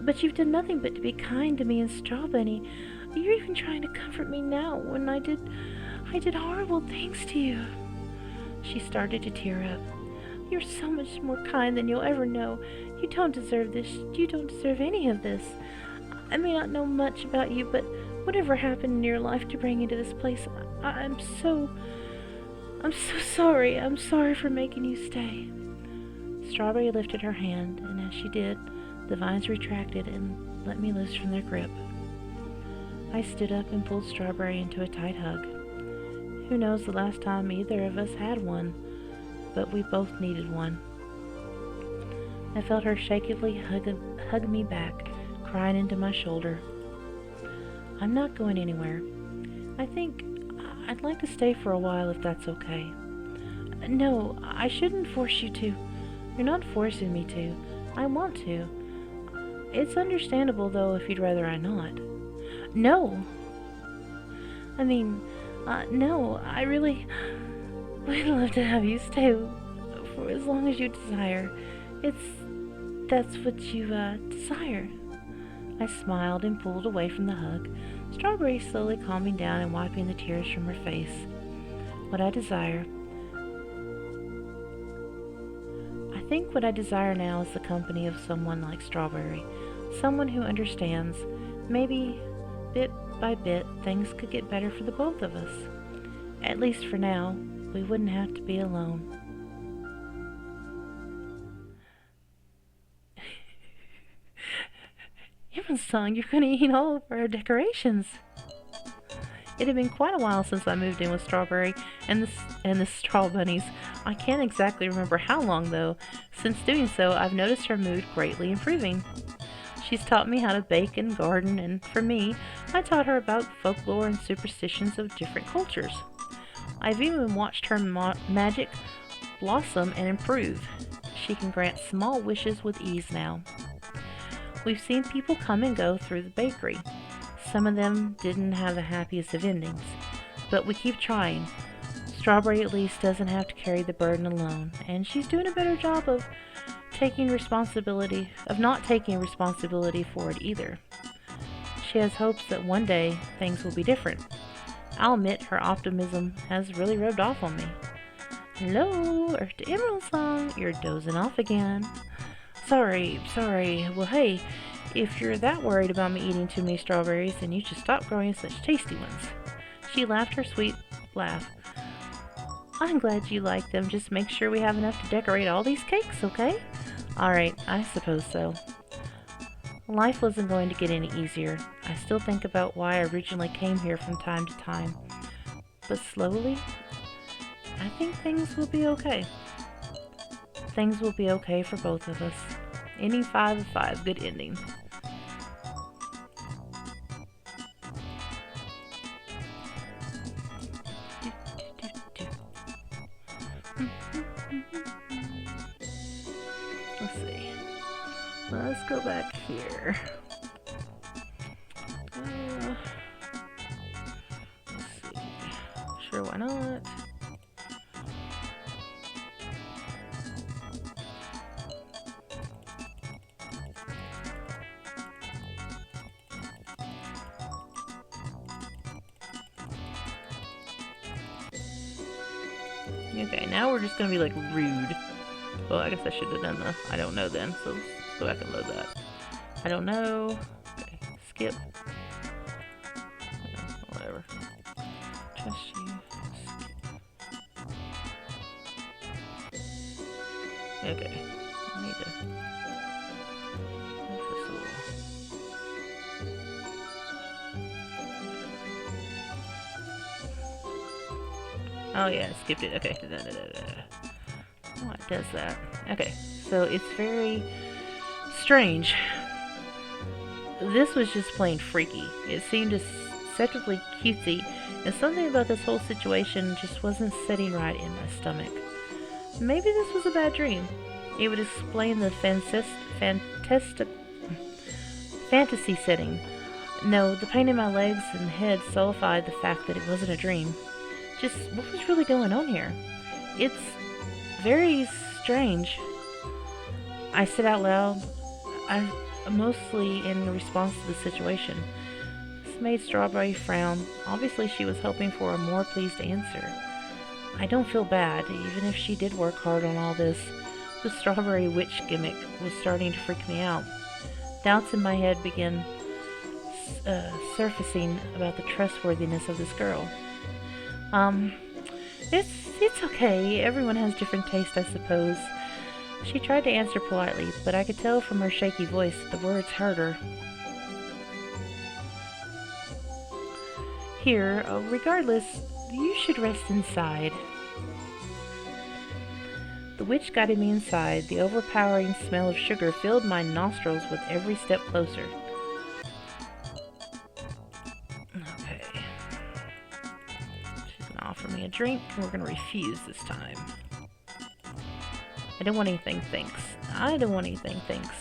but you've done nothing but to be kind to me and Straw Bunny. You're even trying to comfort me now when I did horrible things to you. She started to tear up. You're so much more kind than you'll ever know. You don't deserve this. You don't deserve any of this. I may not know much about you, but whatever happened in your life to bring you to this place, I'm so sorry. I'm sorry for making you stay. Strawberry lifted her hand, and as she did, the vines retracted and let me loose from their grip. I stood up and pulled Strawberry into a tight hug. Who knows the last time either of us had one, but we both needed one. I felt her shakily hug me back, crying into my shoulder. I'm not going anywhere. I think I'd like to stay for a while if that's okay. No, I shouldn't force you to. You're not forcing me to. I want to. It's understandable, though, if you'd rather I not. No! I mean, no, I really would love to have you stay for as long as you desire. That's what you, desire. I smiled and pulled away from the hug, Strawberry slowly calming down and wiping the tears from her face. What I desire. I think what I desire now is the company of someone like Strawberry. Someone who understands. Maybe, bit by bit, things could get better for the both of us. At least for now, we wouldn't have to be alone. Song, you're gonna eat all of our decorations. It had been quite a while since I moved in with Strawberry and the Straw Bunnies. I can't exactly remember how long though. Since doing so, I've noticed her mood greatly improving. She's taught me how to bake and garden, and for me, I taught her about folklore and superstitions of different cultures. I've even watched her magic blossom and improve. She can grant small wishes with ease now. We've seen people come and go through the bakery. Some of them didn't have the happiest of endings, but we keep trying. Strawberry at least doesn't have to carry the burden alone, and she's doing a better job of not taking responsibility for it either. She has hopes that one day things will be different. I'll admit her optimism has really rubbed off on me. Hello, Earth to Emerald Song, you're dozing off again. Sorry. Well, hey, if you're that worried about me eating too many strawberries, then you should stop growing such tasty ones. She laughed her sweet laugh. I'm glad you like them. Just make sure we have enough to decorate all these cakes, okay? Alright, I suppose so. Life wasn't going to get any easier. I still think about why I originally came here from time to time. But slowly, I think things will be okay. Things will be okay for both of us. Ending 5 of 5. Good ending. Let's see. Let's go back here. Let's see. Sure, why not? Okay, now we're just gonna be like rude. Well, I guess I should have done the I don't know then, so let's go back and load that. I don't know. Okay, skip. Whatever. Trust you. Skip. Okay. I need to. Oh yeah, I skipped it. Okay. Oh, it does that. Okay, so it's very strange. This was just plain freaky. It seemed deceptively cutesy, and something about this whole situation just wasn't sitting right in my stomach. Maybe this was a bad dream. It would explain the fantasy setting. No, the pain in my legs and head solidified the fact that it wasn't a dream. Just, what was really going on here? It's very strange. I said out loud, mostly in response to the situation. This made Strawberry frown. Obviously she was hoping for a more pleased answer. I don't feel bad, even if she did work hard on all this. The Strawberry Witch gimmick was starting to freak me out. Doubts in my head began surfacing about the trustworthiness of this girl. It's okay. Everyone has different tastes, I suppose. She tried to answer politely, but I could tell from her shaky voice that the words hurt her. Here, regardless, you should rest inside. The witch guided me inside. The overpowering smell of sugar filled my nostrils with every step closer. Okay. She's gonna offer me a drink, and we're gonna refuse this time. I don't want anything, thanks. I don't want anything, thanks.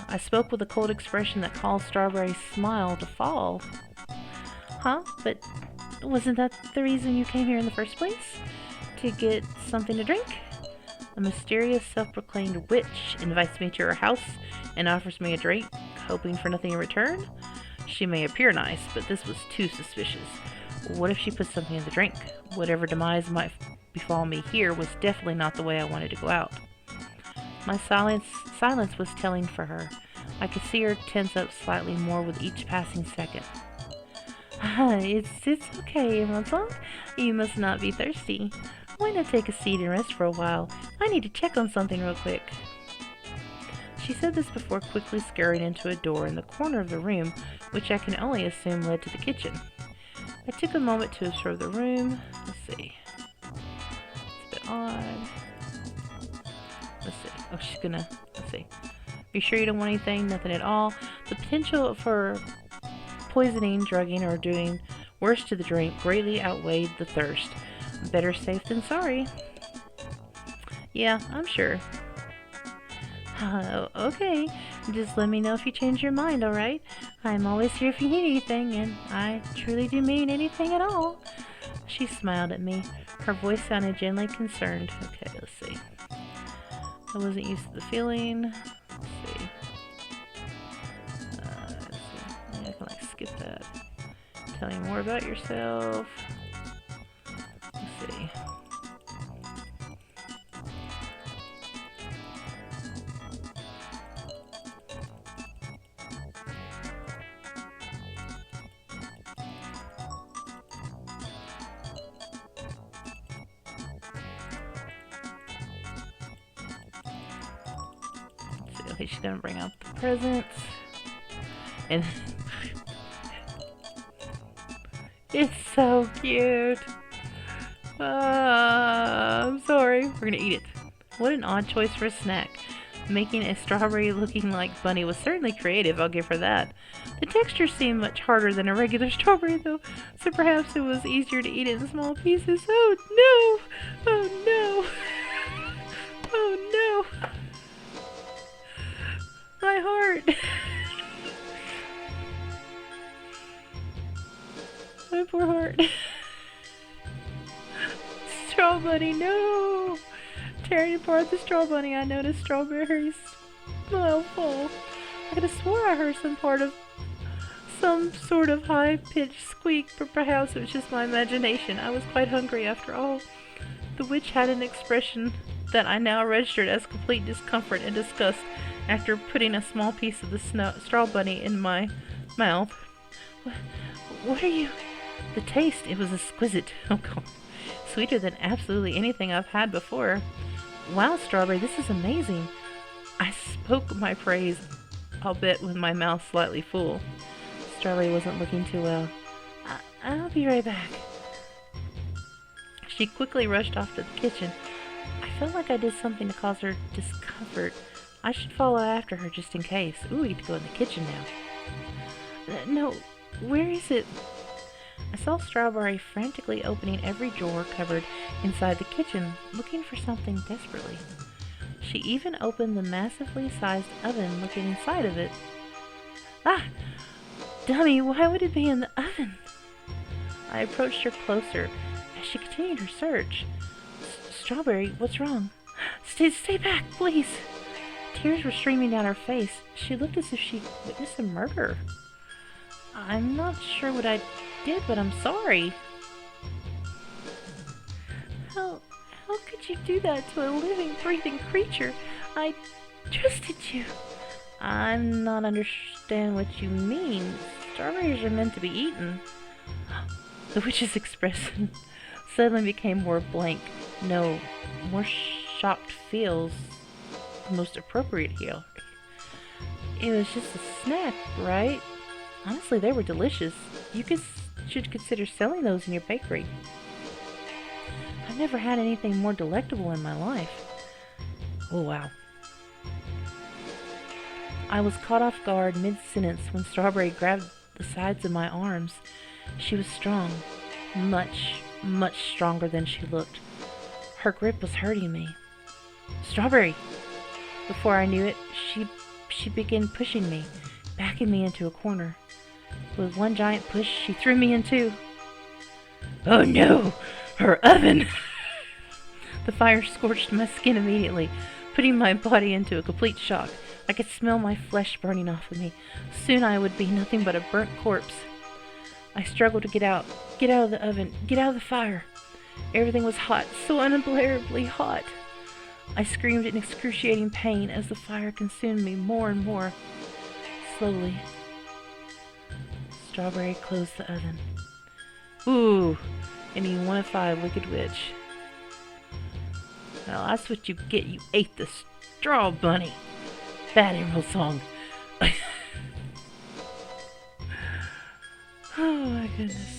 I spoke with a cold expression that caused Strawberry's smile to fall. Huh? But wasn't that the reason you came here in the first place? To get something to drink? A mysterious self-proclaimed witch invites me to her house and offers me a drink, hoping for nothing in return? She may appear nice, but this was too suspicious. What if she put something in the drink? Whatever demise might befall me here was definitely not the way I wanted to go out. My silence was telling for her. I could see her tense up slightly more with each passing second. It's okay, Maison. You must not be thirsty. Why not take a seat and rest for a while? I need to check on something real quick. She said this before quickly scurrying into a door in the corner of the room, which I can only assume led to the kitchen. I took a moment to observe the room. Let's see. It's a bit odd. Let's see. Oh, she's gonna... Let's see. Are you sure you don't want anything? Nothing at all? The potential for poisoning, drugging, or doing worse to the drink greatly outweighed the thirst. Better safe than sorry. Yeah, I'm sure. Okay. Just let me know if you change your mind, alright? I'm always here if you need anything, and I truly do mean anything at all. She smiled at me. Her voice sounded genuinely concerned. Okay, let's see. I wasn't used to the feeling. Let's see. Maybe I can skip that. Tell me more about yourself. Let's see. Okay, she's gonna bring out the presents. And it's so cute. I'm sorry. We're gonna eat it. What an odd choice for a snack. Making a strawberry looking like bunny was certainly creative, I'll give her that. The texture seemed much harder than a regular strawberry though, so perhaps it was easier to eat it in small pieces. Oh no! Oh no! Oh no! My heart! My poor heart. Straw Bunny, no! Tearing apart the Straw Bunny, I noticed strawberries. Smile full. I could have swore I heard some sort of high-pitched squeak, but perhaps it was just my imagination. I was quite hungry after all. The witch had an expression that I now registered as complete discomfort and disgust after putting a small piece of the Straw Bunny in my mouth. What are you... The taste, it was exquisite. Oh god. Sweeter than absolutely anything I've had before. Wow, Strawberry, this is amazing. I spoke my praise, albeit with my mouth slightly full. Strawberry wasn't looking too well. I'll be right back. She quickly rushed off to the kitchen. I felt like I did something to cause her discomfort. I should follow after her just in case. Ooh, we get to go in the kitchen now. No, where is it? I saw Strawberry frantically opening every drawer cupboard inside the kitchen, looking for something desperately. She even opened the massively sized oven, looking inside of it. Ah! Dummy, why would it be in the oven? I approached her closer as she continued her search. Strawberry, what's wrong? Stay back, please! Tears were streaming down her face. She looked as if she witnessed a murder. I'm not sure what I did, but I'm sorry. How could you do that to a living, breathing creature? I trusted you. I'm not understand what you mean. Strawberries are meant to be eaten. The witch's expression suddenly became more blank. No, more shocked feels most appropriate here. It was just a snack, right? Honestly, they were delicious. You should consider selling those in your bakery. I've never had anything more delectable in my life. Oh, wow. I was caught off guard mid-sentence when Strawberry grabbed the sides of my arms. She was strong. Much, much stronger than she looked. Her grip was hurting me. Strawberry! Before I knew it, she began pushing me, backing me into a corner. With one giant push, she threw me in two. Oh no! Her oven! The fire scorched my skin immediately, putting my body into a complete shock. I could smell my flesh burning off of me. Soon I would be nothing but a burnt corpse. I struggled to get out of the oven, get out of the fire. Everything was hot, so unbearably hot. I screamed in excruciating pain as the fire consumed me more and more. Slowly, Strawberry closed the oven. Ooh, ending 1 of 5, Wicked Witch. Well, that's what you get. You ate the straw bunny. Bad Emerald song. Oh my goodness.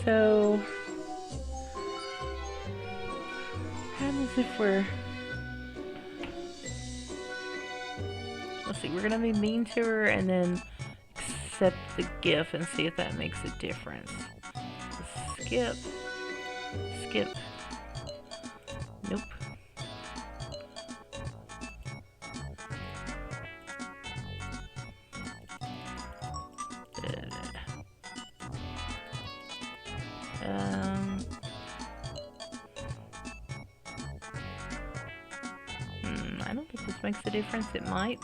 So, what happens if we're... Let's see, we're gonna be mean to her and then accept the gift and see if that makes a difference. Skip. Skip. Nope. I don't think this makes a difference. It might.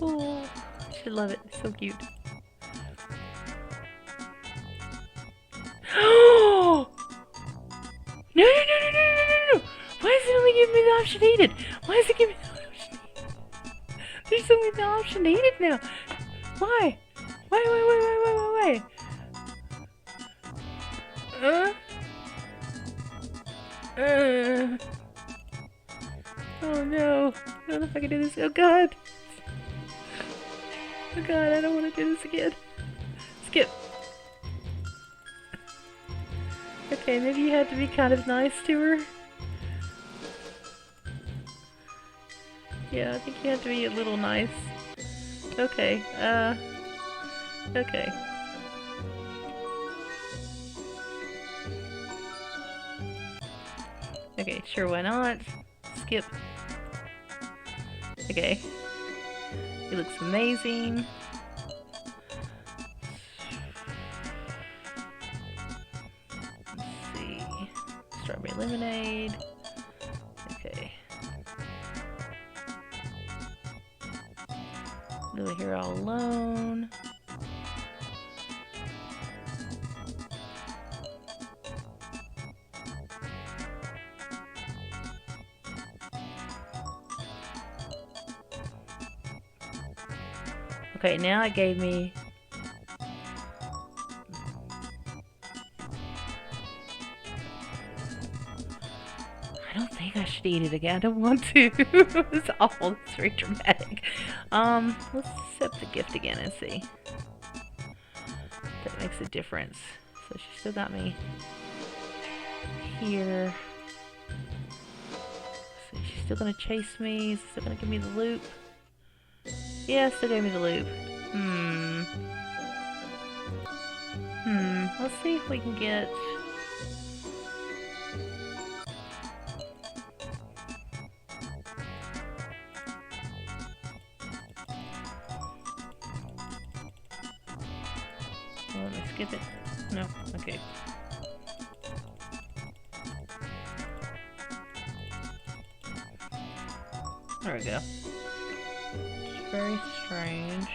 Oh, I should love it. It's so cute. Oh! No, no, no, no, no, no, no, no! Why is it only giving me the option needed? Why is it giving me the option needed? There's only the option needed now. Why? Why? Oh no. I don't know if I can do this. Oh god. Oh god, I don't want to do this again. Skip. Okay, maybe you had to be kind of nice to her. Yeah, I think you had to be a little nice. Okay, okay. Okay, sure, why not? Skip. Okay. It looks amazing. Let's see. Strawberry lemonade. Okay. Over here all alone. Okay, now it gave me... I don't think I should eat it again. I don't want to. It's awful. It's very dramatic. Let's accept the gift again and see. That makes a difference. So she still got me here. So she's still gonna chase me. Is still gonna give me the loop. Yeah, still gave me the loop. Let's see if we can get... Well, let me skip it. No, okay. There we go. It's very strange.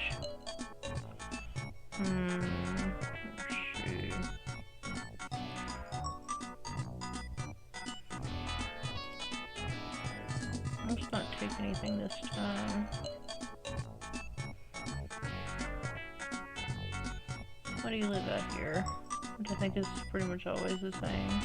Let's see. Let's not take anything this time. How do you live out here? Which I think is pretty much always the same.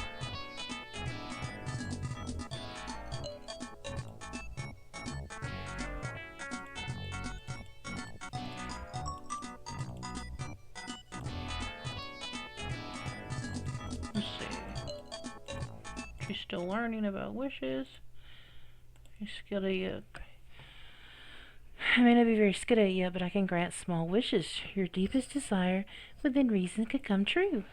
She's still learning about wishes. She's skilled at I may not be very skilled at it yet, but I can grant small wishes. Your deepest desire within reason could come true.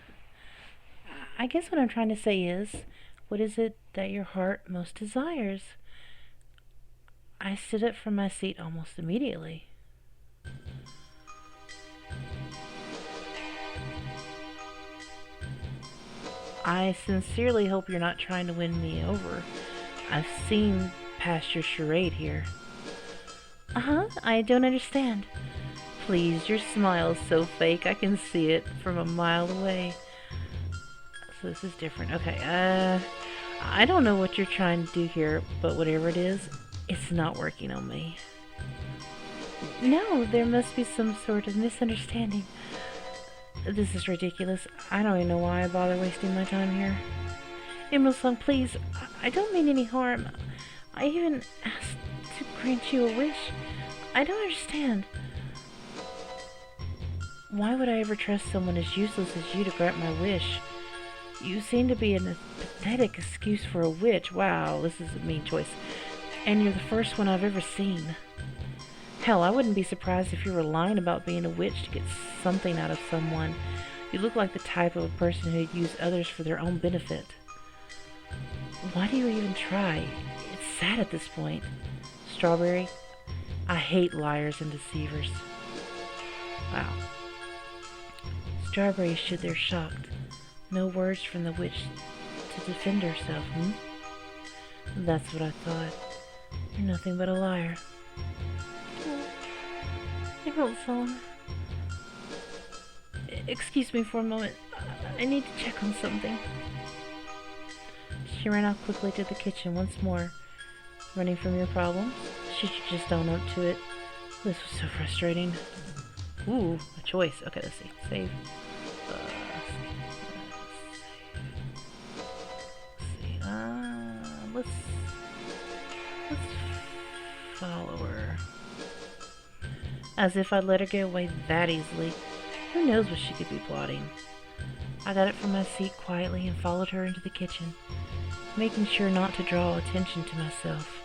I guess what I'm trying to say is, what is it that your heart most desires? I stood up from my seat almost immediately. I sincerely hope you're not trying to win me over. I've seen past your charade here. I don't understand. Please, your smile is so fake, I can see it from a mile away. So this is different. Okay, I don't know what you're trying to do here, but whatever it is, it's not working on me. No, there must be some sort of misunderstanding. This is ridiculous. I don't even know why I bother wasting my time here. Emerald Song, please, I don't mean any harm. I even asked to grant you a wish. I don't understand. Why would I ever trust someone as useless as you to grant my wish? You seem to be a pathetic excuse for a witch. Wow, this is a mean choice. And you're the first one I've ever seen. Hell, I wouldn't be surprised if you were lying about being a witch to get something out of someone. You look like the type of a person who'd use others for their own benefit. Why do you even try? It's sad at this point. Strawberry, I hate liars and deceivers. Wow. Strawberry stood there shocked. No words from the witch to defend herself, That's what I thought. You're nothing but a liar. Emerald Song. Excuse me for a moment. I need to check on something. She ran off quickly to the kitchen once more. Running from your problems? She should just own up to it. This was so frustrating. Ooh, a choice. Okay, let's see. Save. Let's follow her. As if I'd let her get away that easily. Who knows what she could be plotting? I got up from my seat quietly and followed her into the kitchen, making sure not to draw attention to myself.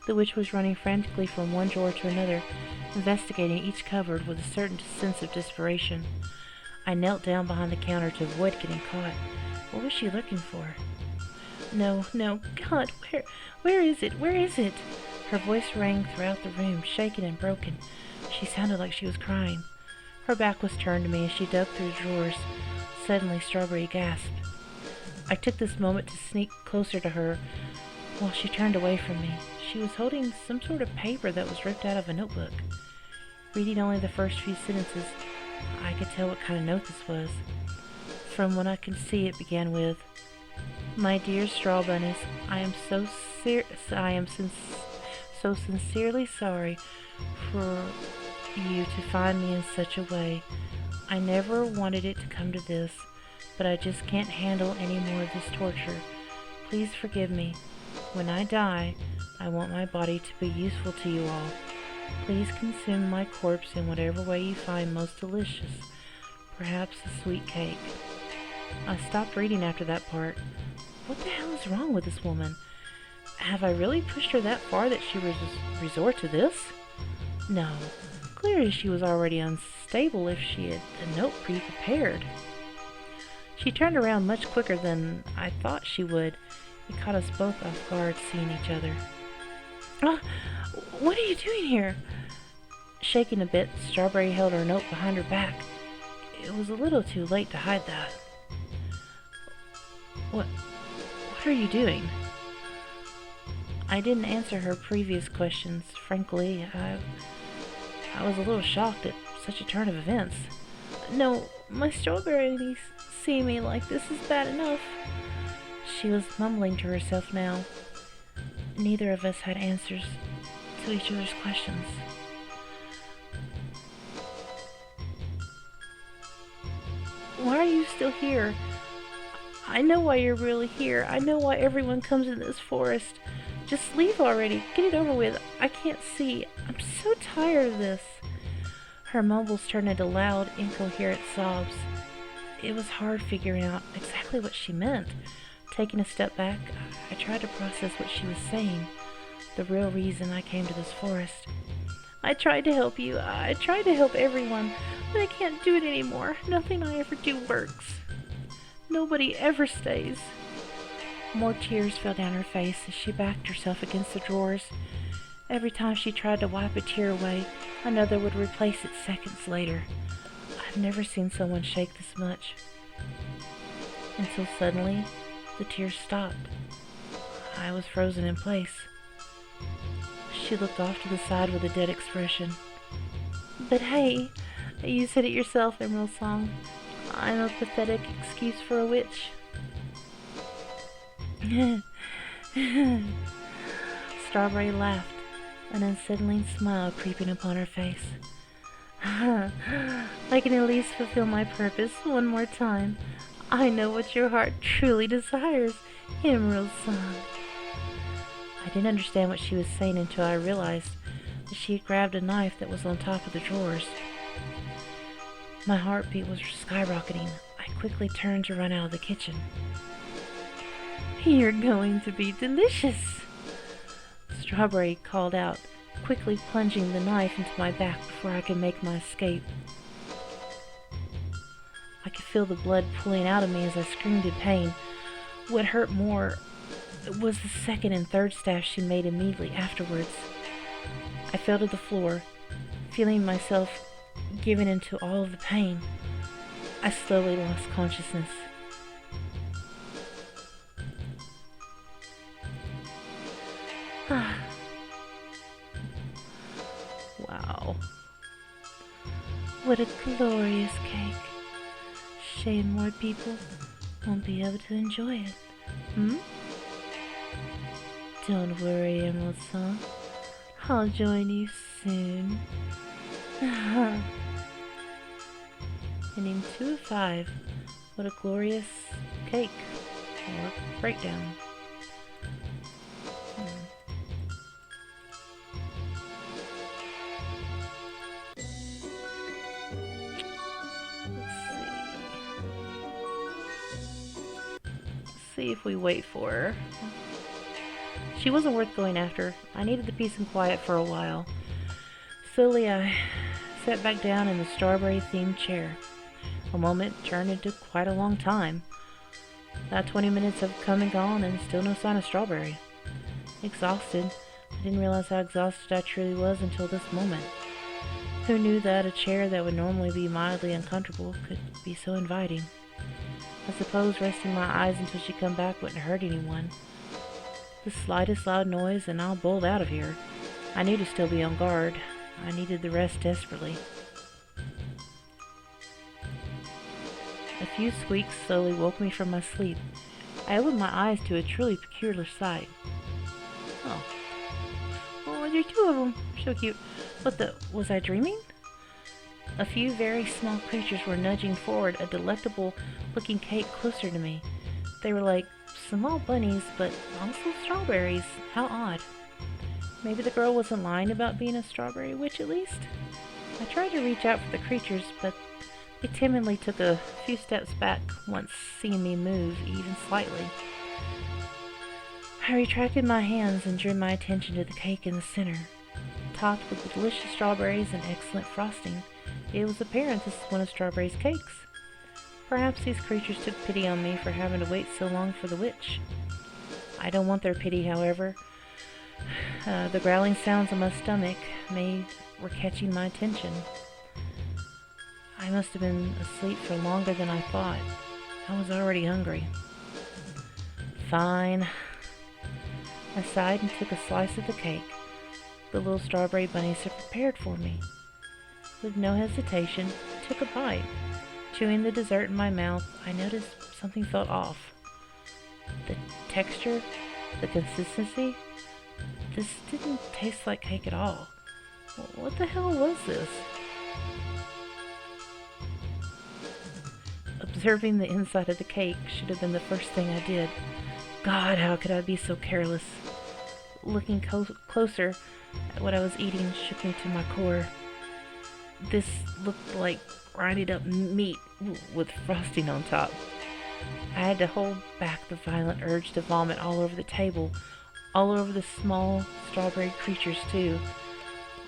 The witch was running frantically from one drawer to another, investigating each cupboard with a certain sense of desperation. I knelt down behind the counter to avoid getting caught. What was she looking for? No, God, where is it? Where is it? Her voice rang throughout the room, shaken and broken. She sounded like she was crying. Her back was turned to me as she dug through drawers. Suddenly, Strawberry gasped. I took this moment to sneak closer to her while she turned away from me. She was holding some sort of paper that was ripped out of a notebook. Reading only the first few sentences, I could tell what kind of note this was. From what I can see, it began with, "My dear Straw Bunnies, I am so sincerely sorry for you to find me in such a way. I never wanted it to come to this, but I just can't handle any more of this torture. Please forgive me. When I die, I want my body to be useful to you all. Please consume my corpse in whatever way you find most delicious, perhaps a sweet cake." I stopped reading after that part. What the hell is wrong with this woman? Have I really pushed her that far that she resort to this? No. Clearly she was already unstable if she had a note pre-prepared. She turned around much quicker than I thought she would. It caught us both off guard seeing each other. What are you doing here? Shaking a bit, Strawberry held her note behind her back. It was a little too late to hide that. What are you doing? I didn't answer her previous questions. Frankly, I was a little shocked at such a turn of events. No, my strawberries see me like this is bad enough. She was mumbling to herself now. Neither of us had answers to each other's questions. Why are you still here? I know why you're really here. I know why everyone comes in this forest. Just leave already. Get it over with. I can't see. I'm so tired of this. Her mumbles turned into loud, incoherent sobs. It was hard figuring out exactly what she meant. Taking a step back, I tried to process what she was saying, the real reason I came to this forest. I tried to help you. I tried to help everyone, but I can't do it anymore. Nothing I ever do works. Nobody ever stays. More tears fell down her face as she backed herself against the drawers. Every time she tried to wipe a tear away, another would replace it seconds later. I've never seen someone shake this much. Until suddenly, the tears stopped. I was frozen in place. She looked off to the side with a dead expression. But hey, you said it yourself, Emerald Song. I'm a pathetic excuse for a witch. Strawberry laughed, an unsettling smile creeping upon her face. I can at least fulfill my purpose one more time. I know what your heart truly desires, Emerald Song. I didn't understand what she was saying until I realized that she had grabbed a knife that was on top of the drawers. My heartbeat was skyrocketing. I quickly turned to run out of the kitchen. You're going to be delicious, Strawberry called out, quickly plunging the knife into my back before I could make my escape. I could feel the blood pooling out of me as I screamed in pain. What hurt more was the second and third stab she made immediately afterwards. I fell to the floor, feeling myself giving into all of the pain. I slowly lost consciousness. Wow. What a glorious cake. Shame more people won't be able to enjoy it. Don't worry, Emerald Song. I'll join you soon. Ending 2 of 5. What a glorious cake. Or breakdown. See if we wait for her. She wasn't worth going after. I needed the peace and quiet for a while. Slowly I sat back down in the strawberry-themed chair. A moment turned into quite a long time. About 20 minutes have come and gone and still no sign of Strawberry. Exhausted, I didn't realize how exhausted I truly was until this moment. Who knew that a chair that would normally be mildly uncomfortable could be so inviting? I suppose resting my eyes until she come back wouldn't hurt anyone. The slightest loud noise and I'll bolt out of here. I knew to still be on guard. I needed the rest desperately. A few squeaks slowly woke me from my sleep. I opened my eyes to a truly peculiar sight. Oh. Oh, there's 2 of them. So cute. What the... was I dreaming? A few very small creatures were nudging forward a delectable-looking cake closer to me. They were like small bunnies, but also strawberries. How odd. Maybe the girl wasn't lying about being a strawberry witch at least? I tried to reach out for the creatures, but they timidly took a few steps back once seeing me move, even slightly. I retracted my hands and drew my attention to the cake in the center. Topped with delicious strawberries and excellent frosting, it was apparent this was one of Strawberry's cakes. Perhaps these creatures took pity on me for having to wait so long for the witch. I don't want their pity, however. The growling sounds in my stomach were catching my attention. I must have been asleep for longer than I thought. I was already hungry. Fine. I sighed and took a slice of the cake the little strawberry bunnies had prepared for me. With no hesitation, I took a bite. Chewing the dessert in my mouth, I noticed something felt off. The texture, the consistency, this didn't taste like cake at all. What the hell was this? Observing the inside of the cake should have been the first thing I did. God, how could I be so careless? Looking closer at what I was eating shook me to my core. This looked like grinded up meat with frosting on top. I had to hold back the violent urge to vomit all over the table, all over the small strawberry creatures too.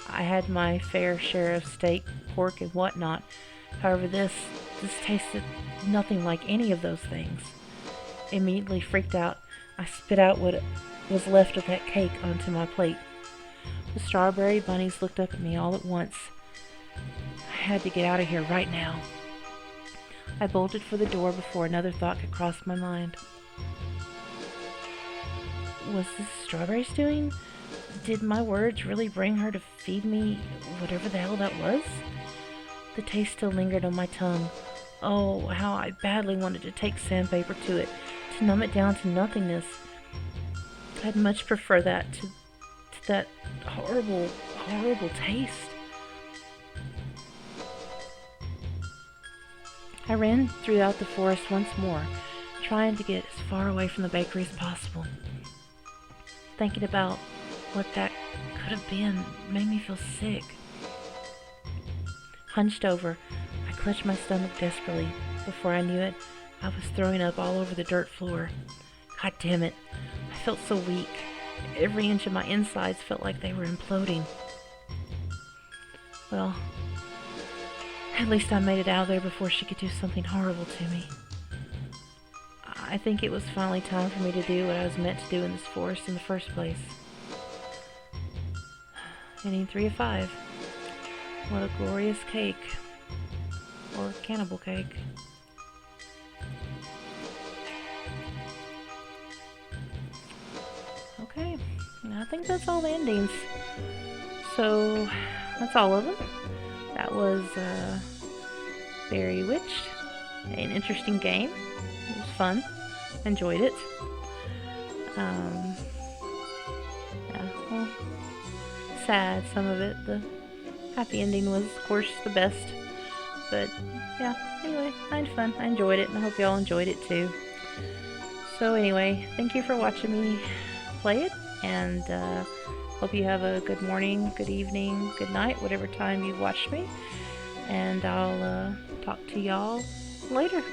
I had my fair share of steak, pork, and whatnot. However, this tasted nothing like any of those things. Immediately freaked out, I spit out what was left of that cake onto my plate. The strawberry bunnies looked up at me all at once. I had to get out of here right now. I bolted for the door before another thought could cross my mind. Was this Strawberry's doing? Did my words really bring her to feed me whatever the hell that was? The taste still lingered on my tongue. Oh, how I badly wanted to take sandpaper to it, to numb it down to nothingness. I'd much prefer that to that horrible, horrible taste. I ran throughout the forest once more, trying to get as far away from the bakery as possible. Thinking about what that could have been made me feel sick. Hunched over, I clutched my stomach desperately. Before I knew it, I was throwing up all over the dirt floor. God damn it, I felt so weak. Every inch of my insides felt like they were imploding. Well, at least I made it out of there before she could do something horrible to me. I think it was finally time for me to do what I was meant to do in this forest in the first place. Ending 3 of 5. What a glorious cake. Or cannibal cake. Okay, I think that's all the endings. So, that's all of them. That was Berrywitched. An interesting game. It was fun. Enjoyed it. Yeah, well, sad, some of it. The happy ending was, of course, the best. But, yeah, anyway, I had fun. I enjoyed it, and I hope y'all enjoyed it too. So anyway, thank you for watching me play it, and hope you have a good morning, good evening, good night, whatever time you've watched me. And I'll talk to y'all later.